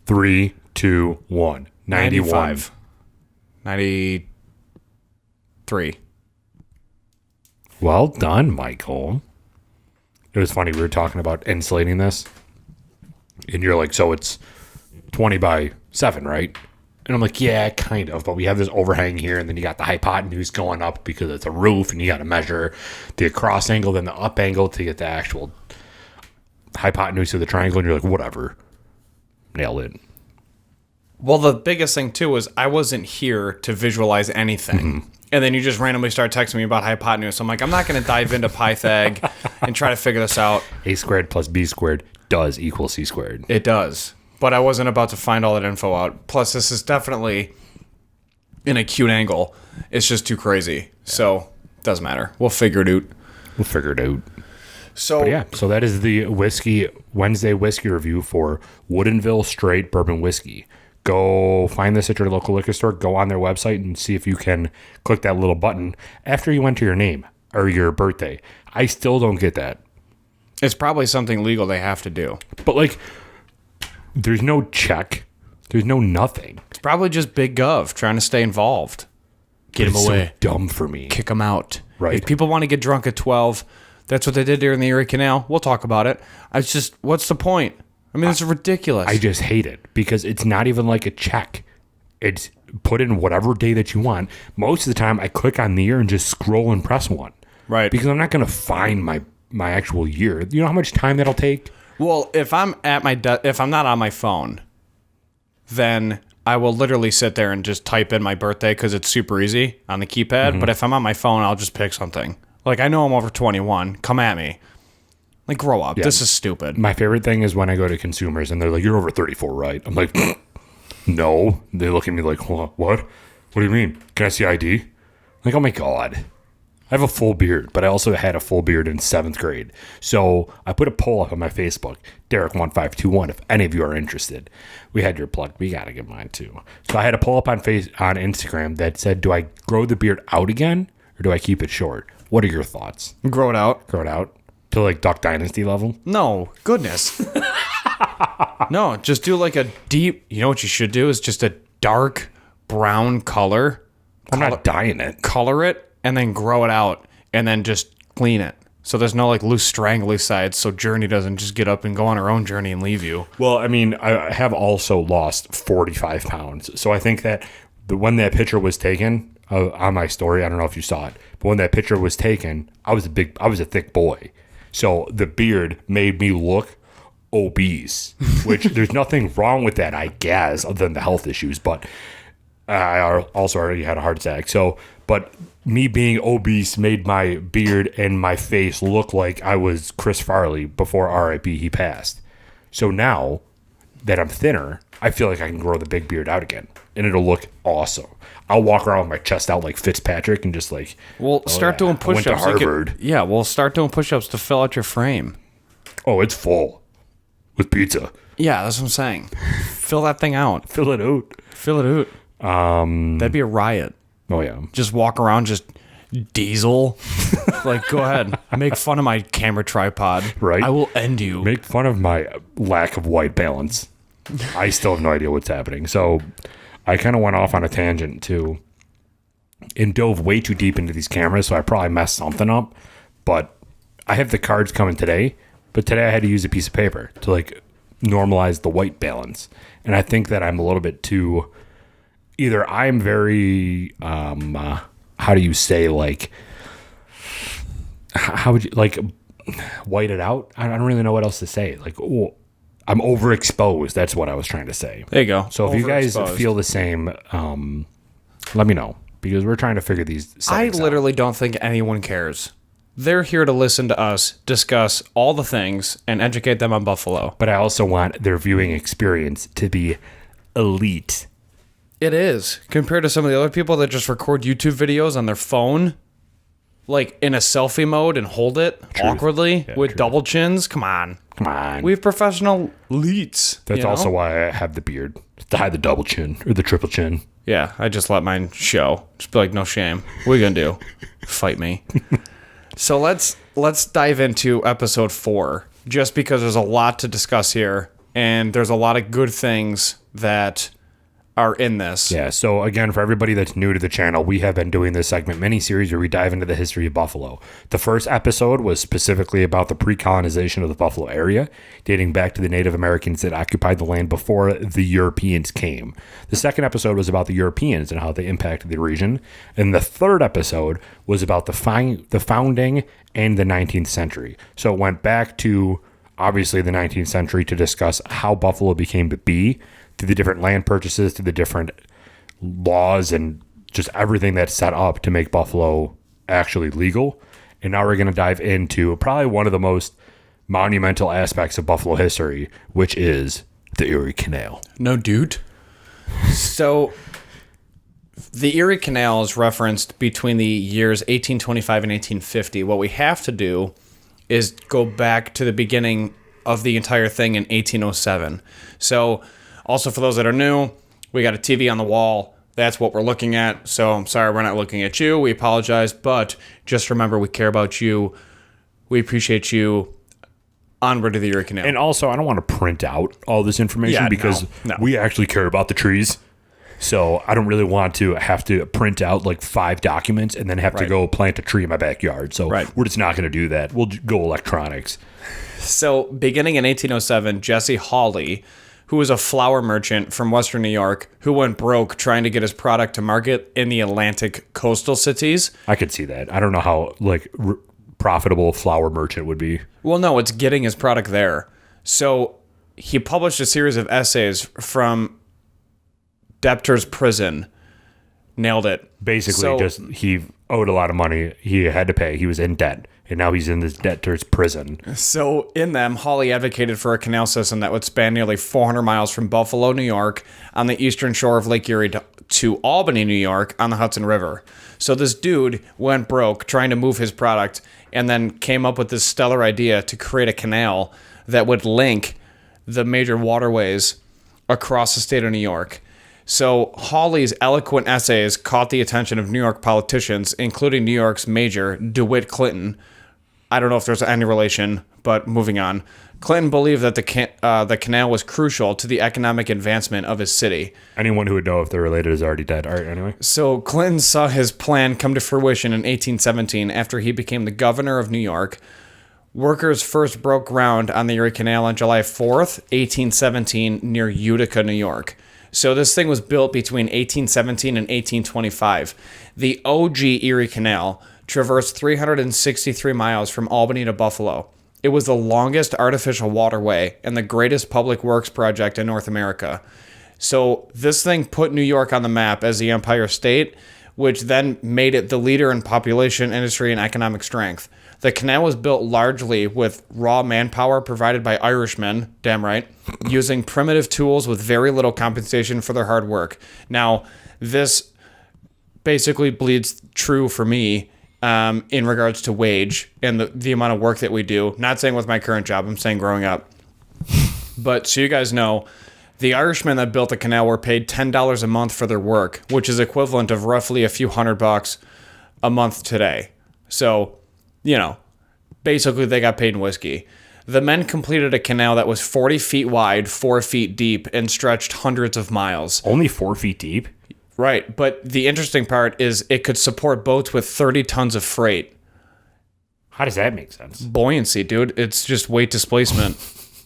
3, 2, 1. 91. 93. Well done, Michael. It was funny. We were talking about insulating this. And you're like, so it's 20 by 7, right? And I'm like, yeah, kind of. But we have this overhang here. And then you got the hypotenuse going up because it's a roof. And you got to measure the across angle, then the up angle to get the actual hypotenuse of the triangle. And you're like, whatever. Nailed it. Well, the biggest thing, too, was I wasn't here to visualize anything. Mm-hmm. And then you just randomly start texting me about hypotenuse. I'm like, I'm not going to dive into Pythag and try to figure this out. A squared plus B squared does equal C squared. It does. But I wasn't about to find all that info out. Plus, this is definitely an acute angle. It's just too crazy. Yeah. So, doesn't matter. We'll figure it out. So, but yeah, so that is the Wednesday whiskey review for Woodinville Straight Bourbon Whiskey. Go find this at your local liquor store. Go on their website and see if you can click that little button after you enter your name or your birthday. I still don't get that. It's probably something legal they have to do. But like, there's no check. There's no nothing. It's probably just Big Gov trying to stay involved. Get him away. So dumb for me. Kick him out. Right. If people want to get drunk at 12, that's what they did during the Erie Canal. We'll talk about it. It's just, what's the point? I mean, it's ridiculous. I just hate it because it's not even like a check. It's put in whatever day that you want. Most of the time, I click on the year and just scroll and press one. Right. Because I'm not going to find my actual year. You know how much time that'll take? Well, if I'm at my if I'm not on my phone, then I will literally sit there and just type in my birthday because it's super easy on the keypad. Mm-hmm. But if I'm on my phone, I'll just pick something. Like, I know I'm over 21. Come at me. Like, grow up. Yeah. This is stupid. My favorite thing is when I go to consumers and they're like, you're over 34, right? I'm like, no. They look at me like, what? What do you mean? Can I see ID? I'm like, oh my God. I have a full beard, but I also had a full beard in 7th grade. So I put a poll up on my Facebook, Derek1521, if any of you are interested. We had your plug. We got to get mine too. So I had a poll up on Instagram that said, do I grow the beard out again or do I keep it short? What are your thoughts? Grow it out. Grow it out? To like Duck Dynasty level? No, goodness. No, just do like a deep, you know what you should do is just a dark brown color. I'm not dyeing it. Color it and then grow it out and then just clean it. So there's no like loose strangly sides so Journey doesn't just get up and go on her own journey and leave you. Well, I mean, I have also lost 45 pounds. So I think that when that picture was taken on my story, I don't know if you saw it, but when that picture was taken, I was a thick boy. So the beard made me look obese, which there's nothing wrong with that, I guess, other than the health issues. But I also already had a heart attack. So, but me being obese made my beard and my face look like I was Chris Farley before RIP he passed. So now that I'm thinner, I feel like I can grow the big beard out again, and it'll look awesome. I'll walk around with my chest out like Fitzpatrick and just like... Well, start doing push-ups. I went to Harvard. We'll start doing push-ups to fill out your frame. Oh, it's full. With pizza. Yeah, that's what I'm saying. Fill that thing out. Fill it out. Fill it out. That'd be a riot. Oh, yeah. Just walk around, just diesel. Like, go ahead. Make fun of my camera tripod. Right. I will end you. Make fun of my lack of white balance. I still have no idea what's happening. So... I kind of went off on a tangent too and dove way too deep into these cameras, so I probably messed something up. But I have the cards coming today, but today I had to use a piece of paper to like normalize the white balance. And I think that I'm a little bit too, either I'm very, how do you say, like, how would you, like, white it out? I don't really know what else to say. Like, oh, I'm overexposed. That's what I was trying to say. There you go. So if you guys feel the same, let me know because we're trying to figure these settings I literally don't think anyone cares. They're here to listen to us discuss all the things and educate them on Buffalo. But I also want their viewing experience to be elite. It is. Compared to some of the other people that just record YouTube videos on their phone, like in a selfie mode and hold it awkwardly with double chins. Come on. Come on. We have professional elites. That's also why I have the beard. To hide the double chin or the triple chin. Yeah, I just let mine show. Just be like, no shame. What are you going to do? Fight me. So let's dive into episode 4, just because there's a lot to discuss here, and there's a lot of good things that are in this. Yeah, so again, for everybody that's new to the channel, we have been doing this segment mini-series where we dive into the history of Buffalo. The first episode was specifically about the pre-colonization of the Buffalo area, dating back to the Native Americans that occupied the land before the Europeans came. The second episode was about the Europeans and how they impacted the region. And the third episode was about the founding and the 19th century. So it went back to, obviously, the 19th century to discuss how Buffalo became to be, to the different land purchases, to the different laws, and just everything that's set up to make Buffalo actually legal. And now we're going to dive into probably one of the most monumental aspects of Buffalo history, which is the Erie Canal. No, dude. So the Erie Canal is referenced between the years 1825 and 1850. What we have to do is go back to the beginning of the entire thing in 1807. So also, for those that are new, we got a TV on the wall. That's what we're looking at. So I'm sorry we're not looking at you. We apologize. But just remember, we care about you. We appreciate you. Onward to the Erie Canal. And also, I don't want to print out all this information because we actually care about the trees. So I don't really want to have to print out like 5 documents and then have to go plant a tree in my backyard. So we're just not going to do that. We'll go electronics. So beginning in 1807, Jesse Hawley, who was a flour merchant from Western New York, who went broke trying to get his product to market in the Atlantic coastal cities. I could see that. I don't know how profitable a flour merchant would be. Well, no, it's getting his product there. So he published a series of essays from debtor's prison. Nailed it. Basically, he owed a lot of money. He had to pay. He was in debt. And now he's in this debtor's prison. So in them, Hawley advocated for a canal system that would span nearly 400 miles from Buffalo, New York, on the eastern shore of Lake Erie to Albany, New York, on the Hudson River. So this dude went broke trying to move his product and then came up with this stellar idea to create a canal that would link the major waterways across the state of New York. So Hawley's eloquent essays caught the attention of New York politicians, including New York's mayor, DeWitt Clinton. I don't know if there's any relation, but moving on. Clinton believed that the canal was crucial to the economic advancement of his city. Anyone who would know if they're related is already dead. All right, anyway. So Clinton saw his plan come to fruition in 1817 after he became the governor of New York. Workers first broke ground on the Erie Canal on July 4th, 1817, near Utica, New York. So this thing was built between 1817 and 1825. The OG Erie Canal traversed 363 miles from Albany to Buffalo. It was the longest artificial waterway and the greatest public works project in North America. So this thing put New York on the map as the Empire State, which then made it the leader in population, industry, and economic strength. The canal was built largely with raw manpower provided by Irishmen, damn right, using primitive tools with very little compensation for their hard work. Now, this basically bleeds true for me in regards to wage and the amount of work that we do. Not saying with my current job, I'm saying growing up. But so you guys know, the Irishmen that built the canal were paid $10 a month for their work, which is equivalent of roughly a few $100 a month today. So, you know, basically they got paid in whiskey. The men completed a canal that was 40 feet wide, 4 feet deep, and stretched hundreds of miles. Only 4 feet deep? Right, but the interesting part is it could support boats with 30 tons of freight. How does that make sense? Buoyancy, dude. It's just weight displacement.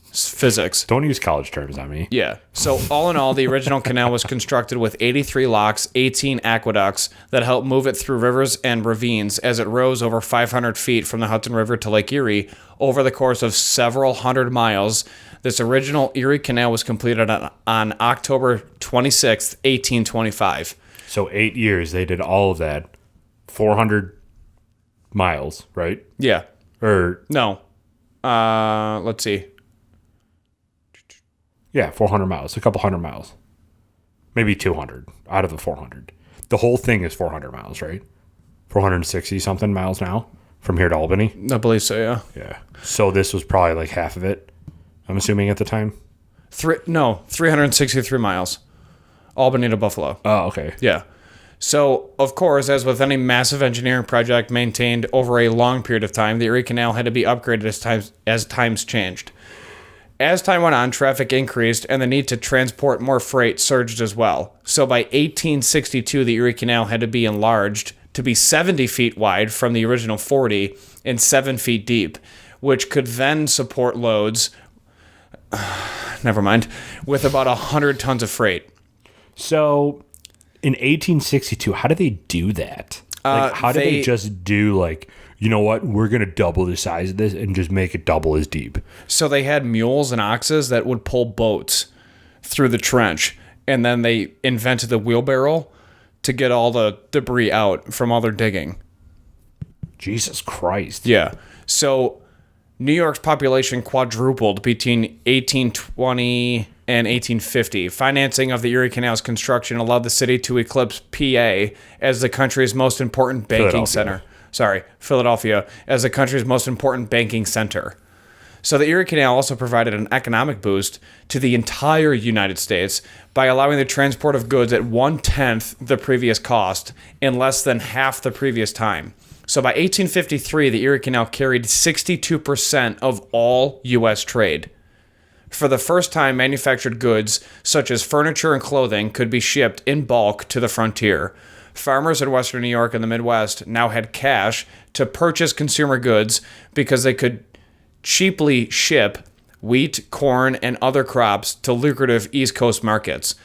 It's physics. Don't use college terms on me. Yeah. So all in all, the original canal was constructed with 83 locks, 18 aqueducts that helped move it through rivers and ravines as it rose over 500 feet from the Hudson River to Lake Erie over the course of several hundred miles. This original Erie Canal was completed on October 26th, 1825. So 8 years they did all of that. 400 miles, right? Yeah. Or No. Let's see. yeah, 400 miles, a couple hundred miles. Maybe 200 out of the 400. The whole thing is 400 miles, right? 460 something miles now from here to Albany. I believe so, yeah. Yeah. So this was probably like half of it, I'm assuming at the time. 363 miles. Albany to Buffalo. Oh, okay. Yeah. So, of course, as with any massive engineering project maintained over a long period of time, the Erie Canal had to be upgraded as times changed. As time went on, traffic increased and the need to transport more freight surged as well. So by 1862, the Erie Canal had to be enlarged to be 70 feet wide from the original 40 and 7 feet deep, which could then support loads, with about 100 tons of freight. So in 1862, how did they do that? Like, how did they just do like, you know what, we're going to double the size of this and just make it double as deep? So they had mules and oxes that would pull boats through the trench. And then they invented the wheelbarrow to get all the debris out from all their digging. Jesus Christ. Yeah. So New York's population quadrupled between 1820 and 1850. Financing of the Erie Canal's construction allowed the city to eclipse PA as the country's most important banking center. Philadelphia as the country's most important banking center. So the Erie Canal also provided an economic boost to the entire United States by allowing the transport of goods at 1/10 the previous cost in less than half the previous time. So by 1853, the Erie Canal carried 62% of all U.S. trade. For the first time, manufactured goods, such as furniture and clothing, could be shipped in bulk to the frontier. Farmers in Western New York and the Midwest now had cash to purchase consumer goods because they could cheaply ship wheat, corn, and other crops to lucrative East Coast markets.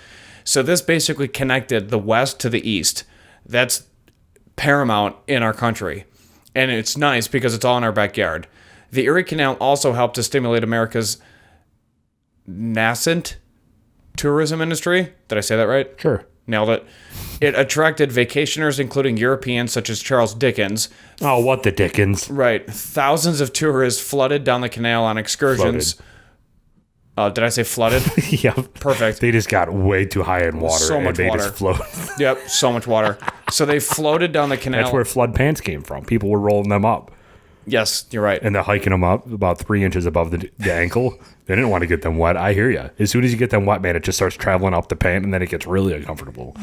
So this basically connected the West to the East. That's paramount in our country. And it's nice because it's all in our backyard. The Erie Canal also helped to stimulate America's nascent tourism industry. Did I say that right? Sure. Nailed it. It attracted vacationers, including Europeans such as Charles Dickens. Oh, what the Dickens. Right. Thousands of tourists flooded down the canal on excursions. Did I say flooded? Yeah. Perfect. They just got way too high in water. So much and they water. just floated. Yep, so much water. So they floated down the canal. That's where flood pants came from. People were rolling them up. Yes, you're right. And they're hiking them up about 3 inches above the ankle. They didn't want to get them wet. I hear you. As soon as you get them wet, man, it just starts traveling up the pant, and then it gets really uncomfortable.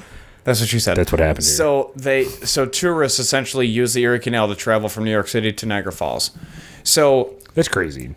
That's what you said. That's what happened here. So tourists essentially use the Erie Canal to travel from New York City to Niagara Falls. So That's crazy.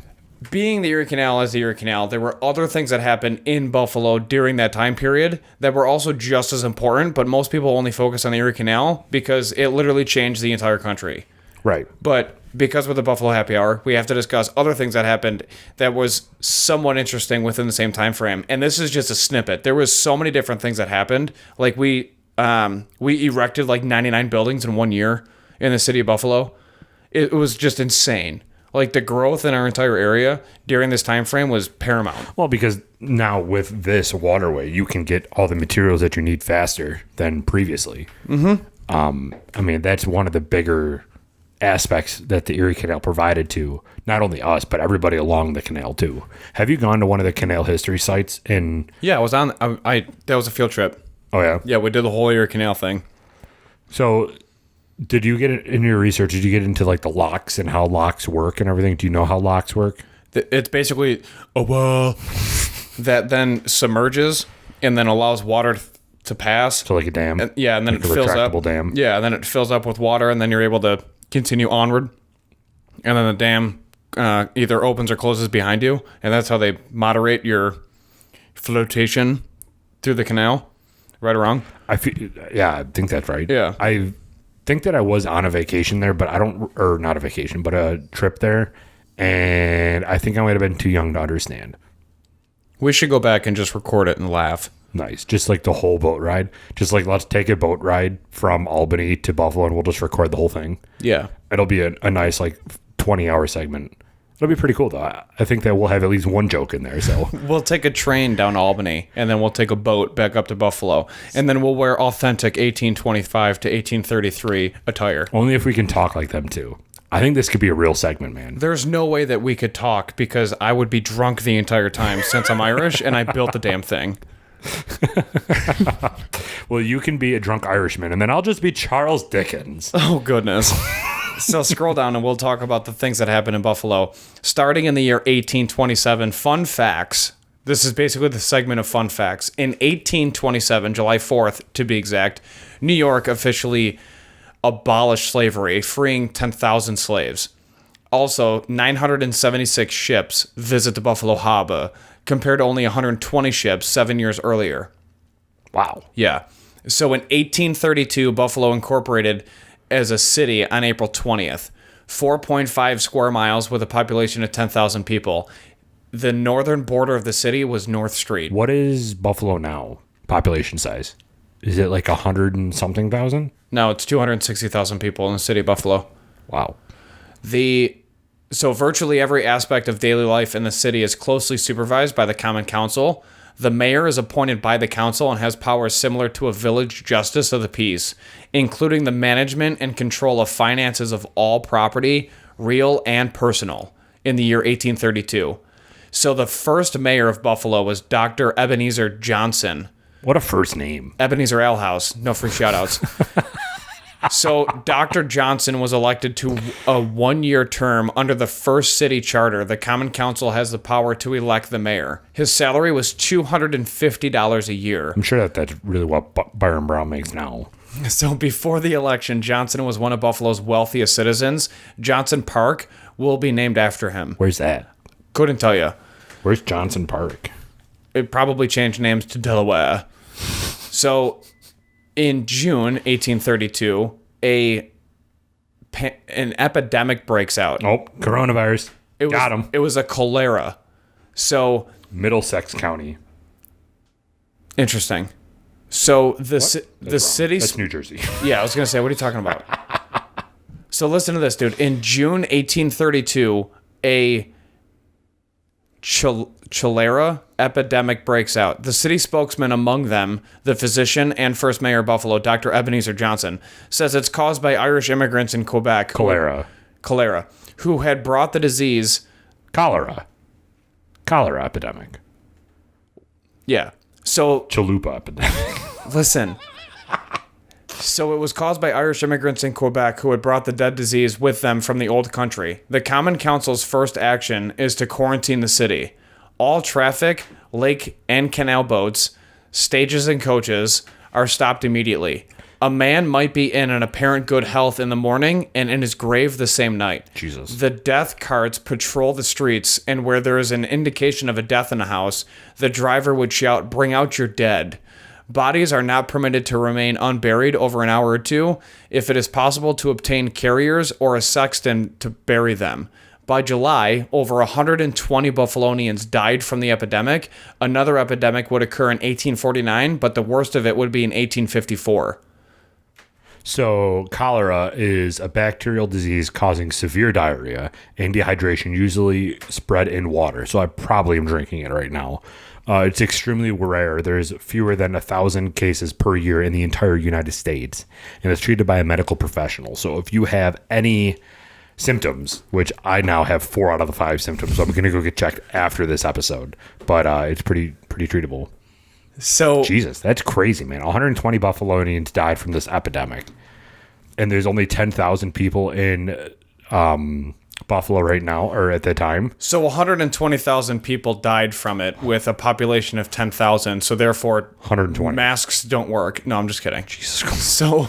being the Erie Canal as the Erie Canal, there were other things that happened in Buffalo during that time period that were also just as important, but most people only focus on the Erie Canal because it literally changed the entire country. Right. But because with the Buffalo Happy Hour, we have to discuss other things that happened that was somewhat interesting within the same time frame. And this is just a snippet. There was so many different things that happened. Like we erected like 99 buildings in 1 year in the city of Buffalo. It was just insane. Like the growth in our entire area during this time frame was paramount. Well, because now with this waterway, you can get all the materials that you need faster than previously. Mm-hmm. I mean, that's one of the bigger aspects that the Erie Canal provided to not only us, but everybody along the canal too. Have you gone to one of the canal history sites in? Yeah, I was on. That was a field trip. Oh yeah. Yeah, we did the whole Erie Canal thing. So, did you get it in your research? Did you get into like the locks and how locks work and everything? Do you know how locks work? It's basically a well that then submerges and then allows water to pass. So like a dam. And then like it fills up. Dam. Yeah, and then it fills up with water, and then you're able to continue onward. And then the dam either opens or closes behind you, and that's how they moderate your flotation through the canal. Right or wrong? I think that's right. Yeah. I think that I was on a vacation there, but not a vacation, but a trip there, and I think I might have been too young to understand. We should go back and just record it and laugh. Nice. Just like the whole boat ride. Just like let's take a boat ride from Albany to Buffalo and we'll just record the whole thing. Yeah. It'll be a nice like 20-hour segment. It'll be pretty cool, though. I think that we'll have at least one joke in there. So We'll take a train down to Albany, and then we'll take a boat back up to Buffalo, and then we'll wear authentic 1825 to 1833 attire. only if we can talk like them, too. I think this could be a real segment, man. There's no way that we could talk because I would be drunk the entire time since I'm Irish, and I built the damn thing. Well, you can be a drunk Irishman, and then I'll just be Charles Dickens. Oh, goodness. So scroll down and we'll talk about the things that happened in Buffalo. Starting in the year 1827, fun facts. This is basically the segment of fun facts. In 1827, July 4th to be exact, New York officially abolished slavery, freeing 10,000 slaves. Also, 976 ships visit the Buffalo Harbor, compared to only 120 ships 7 years earlier. Wow. Yeah. So in 1832, Buffalo incorporated as a city on April 20th. 4.5 square miles with a population of 10,000 people. The northern border of the city was North Street. What is Buffalo now? Population size? Is it like 100 and something thousand? No, it's 260,000 people in the city of Buffalo. Wow. So virtually every aspect of daily life in the city is closely supervised by the Common Council. The mayor is appointed by the council and has powers similar to a village justice of the peace, including the management and control of finances of all property, real and personal, in the year 1832. So the first mayor of Buffalo was Dr. Ebenezer Johnson. What a first name. Ebenezer Ale House. No free shout-outs. So Dr. Johnson was elected to a one-year term under the first city charter. The Common Council has the power to elect the mayor. His salary was $250 a year. I'm sure that's really what Byron Brown makes now. So before the election, Johnson was one of Buffalo's wealthiest citizens. Johnson Park will be named after him. Where's that? Couldn't tell you. Where's Johnson Park? It probably changed names to Delaware. So in June 1832, an epidemic breaks out. Oh, coronavirus. Got him. It was a cholera. So Middlesex County. interesting. So the city. That's New Jersey. Yeah, I was gonna say, what are you talking about? So listen to this, dude. In June 1832, a cholera epidemic breaks out. The city spokesman among them, the physician and first mayor of Buffalo, Dr. Ebenezer Johnson, says it's caused by Irish immigrants in Quebec. Cholera, who had brought the disease. Cholera epidemic. Yeah. So Chalupa epidemic. listen. So it was caused by Irish immigrants in Quebec who had brought the dead disease with them from the old country. The Common Council's first action is to quarantine the city. All traffic, lake and canal boats, stages and coaches are stopped immediately. A man might be in an apparent good health in the morning and in his grave the same night. Jesus. The death carts patrol the streets, and where there is an indication of a death in a house, the driver would shout, "Bring out your dead." Bodies are not permitted to remain unburied over an hour or two if it is possible to obtain carriers or a sexton to bury them. By July, over 120 Buffalonians died from the epidemic. Another epidemic would occur in 1849, but the worst of it would be in 1854. So cholera is a bacterial disease causing severe diarrhea and dehydration, usually spread in water. So I probably am drinking it right now. It's extremely rare. There's fewer than 1,000 cases per year in the entire United States, and it's treated by a medical professional. So if you have any symptoms, which I now have 4 out of the 5 symptoms, so I'm going to go get checked after this episode, but it's pretty treatable. So Jesus, that's crazy, man. 120 Buffalonians died from this epidemic, and there's only 10,000 people in Buffalo right now, or at the time. So 120,000 people died from it with a population of 10,000. So therefore, 120 masks don't work. No, I'm just kidding. Jesus Christ. So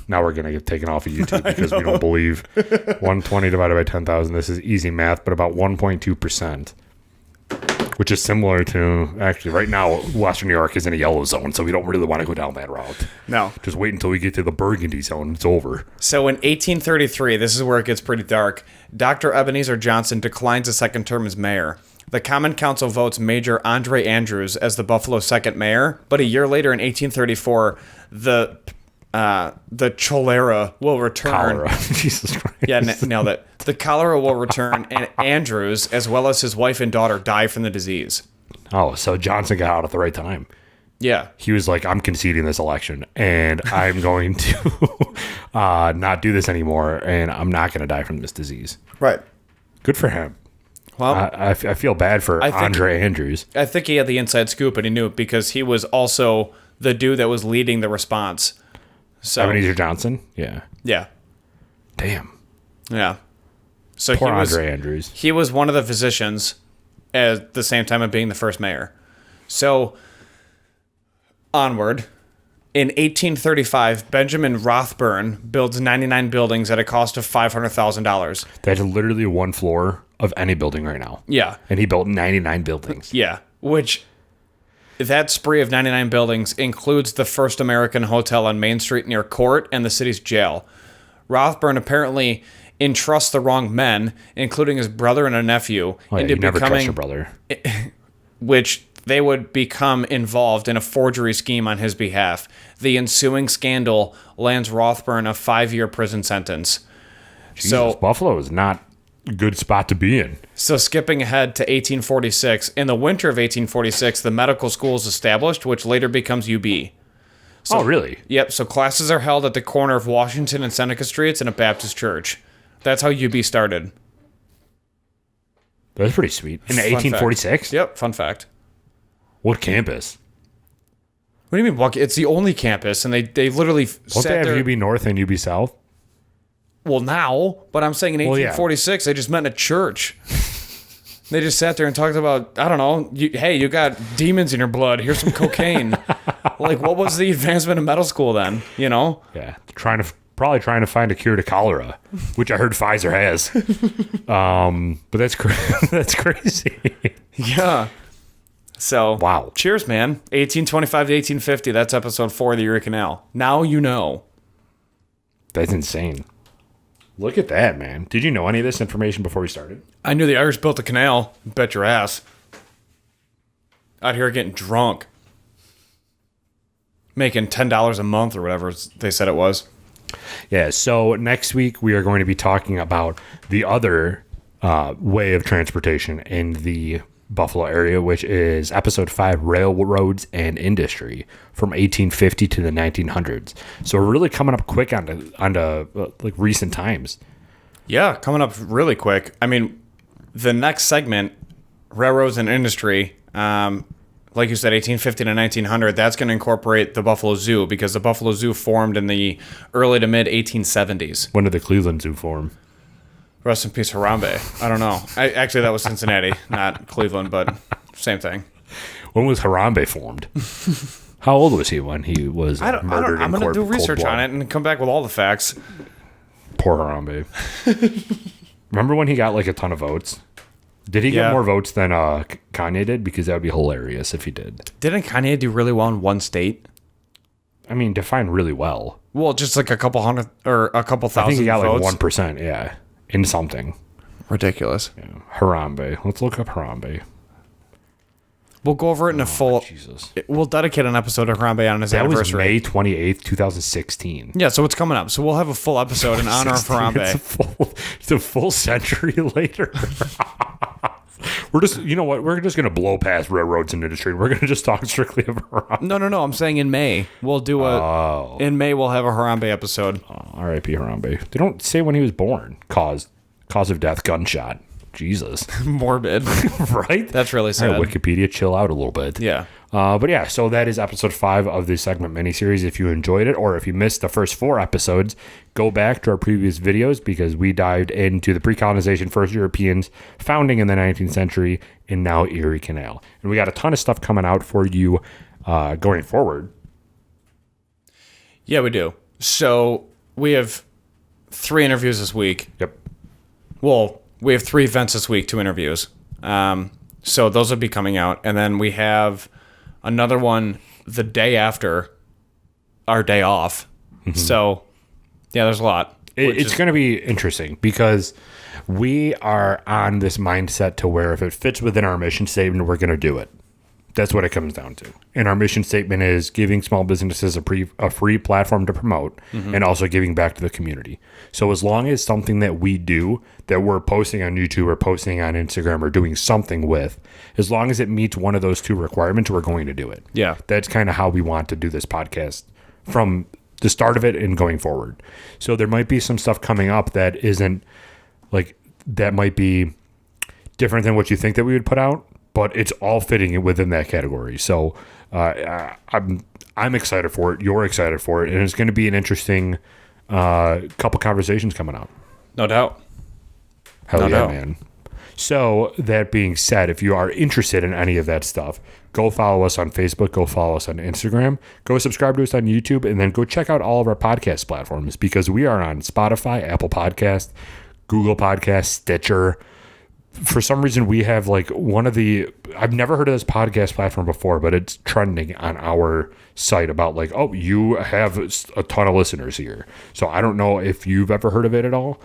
Now we're going to get taken off of YouTube because we don't believe 120 divided by 10,000. This is easy math, but about 1.2%, which is similar to, actually, right now, Western New York is in a yellow zone, so we don't really want to go down that route. no. Just wait until we get to the burgundy zone. It's over. So in 1833, this is where it gets pretty dark. Dr. Ebenezer Johnson declines a second term as mayor. The Common Council votes Major Andre Andrews as the Buffalo second mayor, but a year later in 1834, the the cholera will return. Cholera. Jesus Christ. Yeah, nailed it. The cholera will return, and Andrews, as well as his wife and daughter, die from the disease. Oh, so Johnson got out at the right time. Yeah. He was like, I'm conceding this election, and I'm going to not do this anymore, and I'm not going to die from this disease. Right. Good for him. Well, I feel bad for Andre Andrews. I think he had the inside scoop, and he knew it because he was also the dude that was leading the response. So Ebenezer Johnson? Yeah. Yeah. Damn. Yeah. So Poor Andre Andrews. He was one of the physicians at the same time of being the first mayor. So onward. In 1835, Benjamin Rothburn builds 99 buildings at a cost of $500,000. That's literally one floor of any building right now. Yeah. And he built 99 buildings. Yeah. Which, that spree of 99 buildings includes the first American hotel on Main Street near Court and the city's jail. Rothburn apparently entrusts the wrong men, including his brother and a nephew, into you never trust your brother. Which they would become involved in a forgery scheme on his behalf. The ensuing scandal lands Rothburn a 5-year prison sentence. Jesus, Buffalo is not a good spot to be in. So skipping ahead to 1846, in the winter of 1846, the medical school is established, which later becomes UB. Oh, really? Yep, so classes are held at the corner of Washington and Seneca Streets in a Baptist church. That's how UB started. That's pretty sweet. In 1846? Yep, fun fact. What campus? What do you mean? It's the only campus, and they literally Don't they have UB North and UB South? Well, now, but I'm saying in 1846, they just met in a church. They just sat there and talked about, I don't know, hey, you got demons in your blood. Here's some cocaine. Like, what was the advancement of medical school then? You know? Yeah, probably trying to find a cure to cholera, which I heard Pfizer has. But that's crazy. Yeah. So, wow. Cheers, man. 1825 to 1850. That's episode 4 of the Erie Canal. Now you know. That's insane. Look at that, man. Did you know any of this information before we started? I knew the Irish built the canal. Bet your ass. Out here getting drunk. Making $10 a month or whatever they said it was. Yeah, so next week we are going to be talking about the other way of transportation in the Buffalo area, which is episode 5, Railroads and Industry, from 1850 to the 1900s. So we're really coming up quick onto like recent times. Yeah, coming up really quick. I mean, the next segment, Railroads and Industry, like you said, 1850 to 1900, that's going to incorporate the Buffalo Zoo, because the Buffalo Zoo formed in the early to mid 1870s. When did the Cleveland Zoo form? Rest in peace, Harambe. I don't know. Actually, that was Cincinnati, not Cleveland, but same thing. When was Harambe formed? How old was he when he was murdered? I'm going to do research on it and come back with all the facts. Poor Harambe. Remember when he got like a ton of votes? Did he get more votes than Kanye did? Because that would be hilarious if he did. Didn't Kanye do really well in one state? I mean, define really well. Well, just like a couple hundred or a couple thousand. I think he got votes. like 1%. Yeah. In something. Ridiculous. Yeah. Harambe. Let's look up Harambe. We'll go over it in a full... Jesus. We'll dedicate an episode to Harambe on his anniversary. That was May 28th, 2016. Yeah, so it's coming up. So we'll have a full episode in honor of Harambe. It's a full century later. We're just... You know what? We're just going to blow past Railroads and Industry. We're going to just talk strictly about Harambe. No. I'm saying in May. We'll do a... In May, we'll have a Harambe episode. R.I.P. Harambe. They don't say when he was born. Cause of death, gunshot. Jesus. Morbid. Right? That's really sad. Right, Wikipedia, chill out a little bit. Yeah. But yeah, so that is episode 5 of the segment miniseries. If you enjoyed it, or if you missed the first 4 episodes, go back to our previous videos, because we dived into the pre-colonization, first Europeans, founding in the 19th century, and now Erie Canal. And we got a ton of stuff coming out for you going forward. Yeah, we do. So we have 3 interviews this week. Yep. Well, we have 3 events this week, 2 interviews. So those will be coming out. And then we have another one the day after our day off. Mm-hmm. So, yeah, there's a lot. It's going to be interesting, because we are on this mindset to where if it fits within our mission statement, we're going to do it. That's what it comes down to. And our mission statement is giving small businesses a free platform to promote and also giving back to the community. So as long as something that we do that we're posting on YouTube or posting on Instagram or doing something with, as long as it meets one of those two requirements, we're going to do it. Yeah. That's kind of how we want to do this podcast from the start of it and going forward. So there might be some stuff coming up that isn't like, that might be different than what you think that we would put out, but it's all fitting within that category. So I'm excited for it. You're excited for it. And it's going to be an interesting couple conversations coming up. No doubt. Hell yeah, man. So that being said, if you are interested in any of that stuff, go follow us on Facebook, go follow us on Instagram, go subscribe to us on YouTube, and then go check out all of our podcast platforms because we are on Spotify, Apple Podcast, Google Podcast, Stitcher. For some reason, we have like I've never heard of this podcast platform before, but it's trending on our site about like, oh, you have a ton of listeners here. So I don't know if you've ever heard of it at all.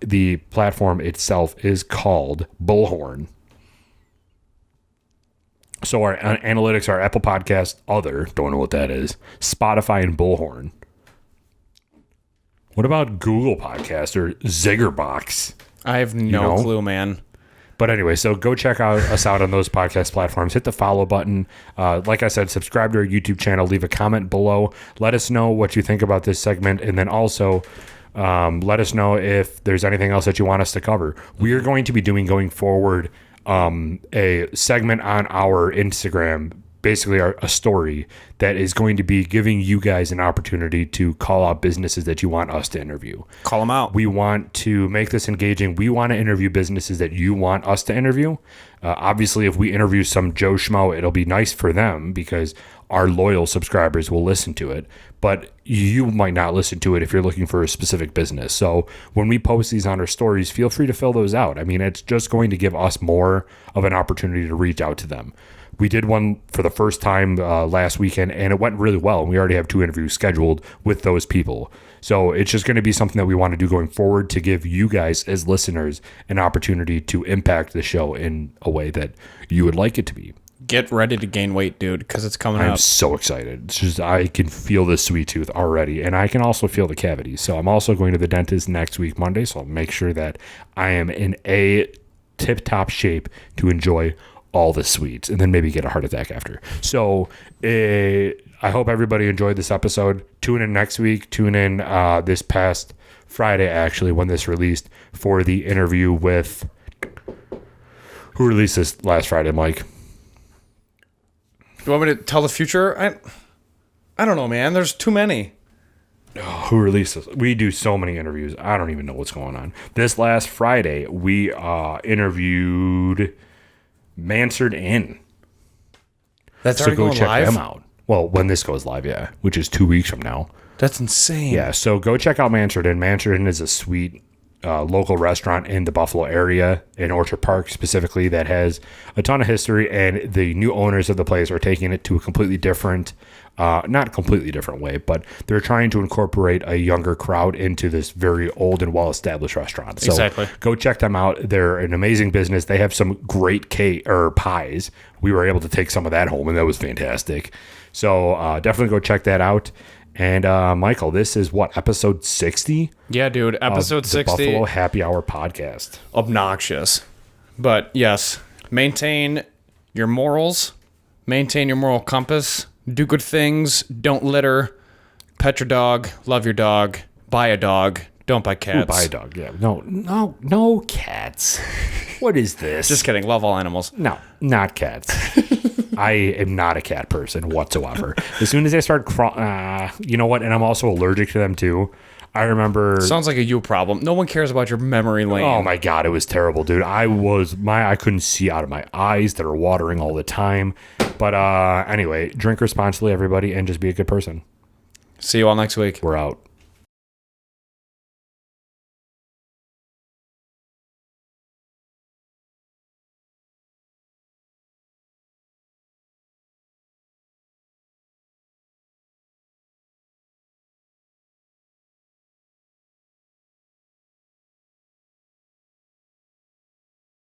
The platform itself is called Bullhorn. So our analytics are Apple Podcast, don't know what that is, Spotify, and Bullhorn. What about Google Podcast or Ziggerbox? I have no clue, man. But anyway, so go check us out on those podcast platforms. Hit the follow button. Like I said, subscribe to our YouTube channel. Leave a comment below. Let us know what you think about this segment. And then also let us know if there's anything else that you want us to cover. We are going to be doing going forward a segment on our Instagram, basically a story that is going to be giving you guys an opportunity to call out businesses that you want us to interview. Call them out. We want to make this engaging. We want to interview businesses that you want us to interview. Obviously, if we interview some Joe Schmo, it'll be nice for them because our loyal subscribers will listen to it. But you might not listen to it if you're looking for a specific business. So when we post these on our stories, feel free to fill those out. I mean, it's just going to give us more of an opportunity to reach out to them. We did one for the first time last weekend, and it went really well. And we already have 2 interviews scheduled with those people. So it's just going to be something that we want to do going forward to give you guys as listeners an opportunity to impact the show in a way that you would like it to be. Get ready to gain weight, dude, because it's coming up. I'm so excited. It's just I can feel the sweet tooth already, and I can also feel the cavity. So I'm also going to the dentist next week, Monday, so I'll make sure that I am in a tip-top shape to enjoy all the sweets and then maybe get a heart attack after. So I hope everybody enjoyed this episode. Tune in next week. Tune in this past Friday, actually, when this released, for the interview with... Who released this last Friday, Mike? You want me to tell the future? I don't know, man. There's too many. Oh, who released this? We do so many interviews. I don't even know what's going on. This last Friday, we interviewed Mansard Inn. That's already going live? So go check them out. Well, when this goes live, yeah, which is 2 weeks from now. That's insane. Yeah, so go check out Mansard Inn. Mansard Inn is a sweet local restaurant in the Buffalo area, in Orchard Park specifically, that has a ton of history, and the new owners of the place are taking it to a completely different, not completely different way, but they're trying to incorporate a younger crowd into this very old and well-established restaurant. So exactly. Go check them out. They're an amazing business. They have some great pies. We were able to take some of that home, and that was fantastic. So definitely go check that out. And Michael, this is what, episode 60? Yeah, dude, episode 60. The Buffalo Happy Hour podcast. Obnoxious. But yes, maintain your morals, maintain your moral compass, do good things, don't litter, pet your dog, love your dog, buy a dog, don't buy cats. Ooh, buy a dog, yeah. No cats. What is this? Just kidding, love all animals. No, not cats. I am not a cat person whatsoever. As soon as they start crawling, you know what? And I'm also allergic to them too. I remember. Sounds like a you problem. No one cares about your memory lane. Oh my God, it was terrible, dude. I couldn't see out of my eyes that are watering all the time. But anyway, drink responsibly, everybody, and just be a good person. See you all next week. We're out.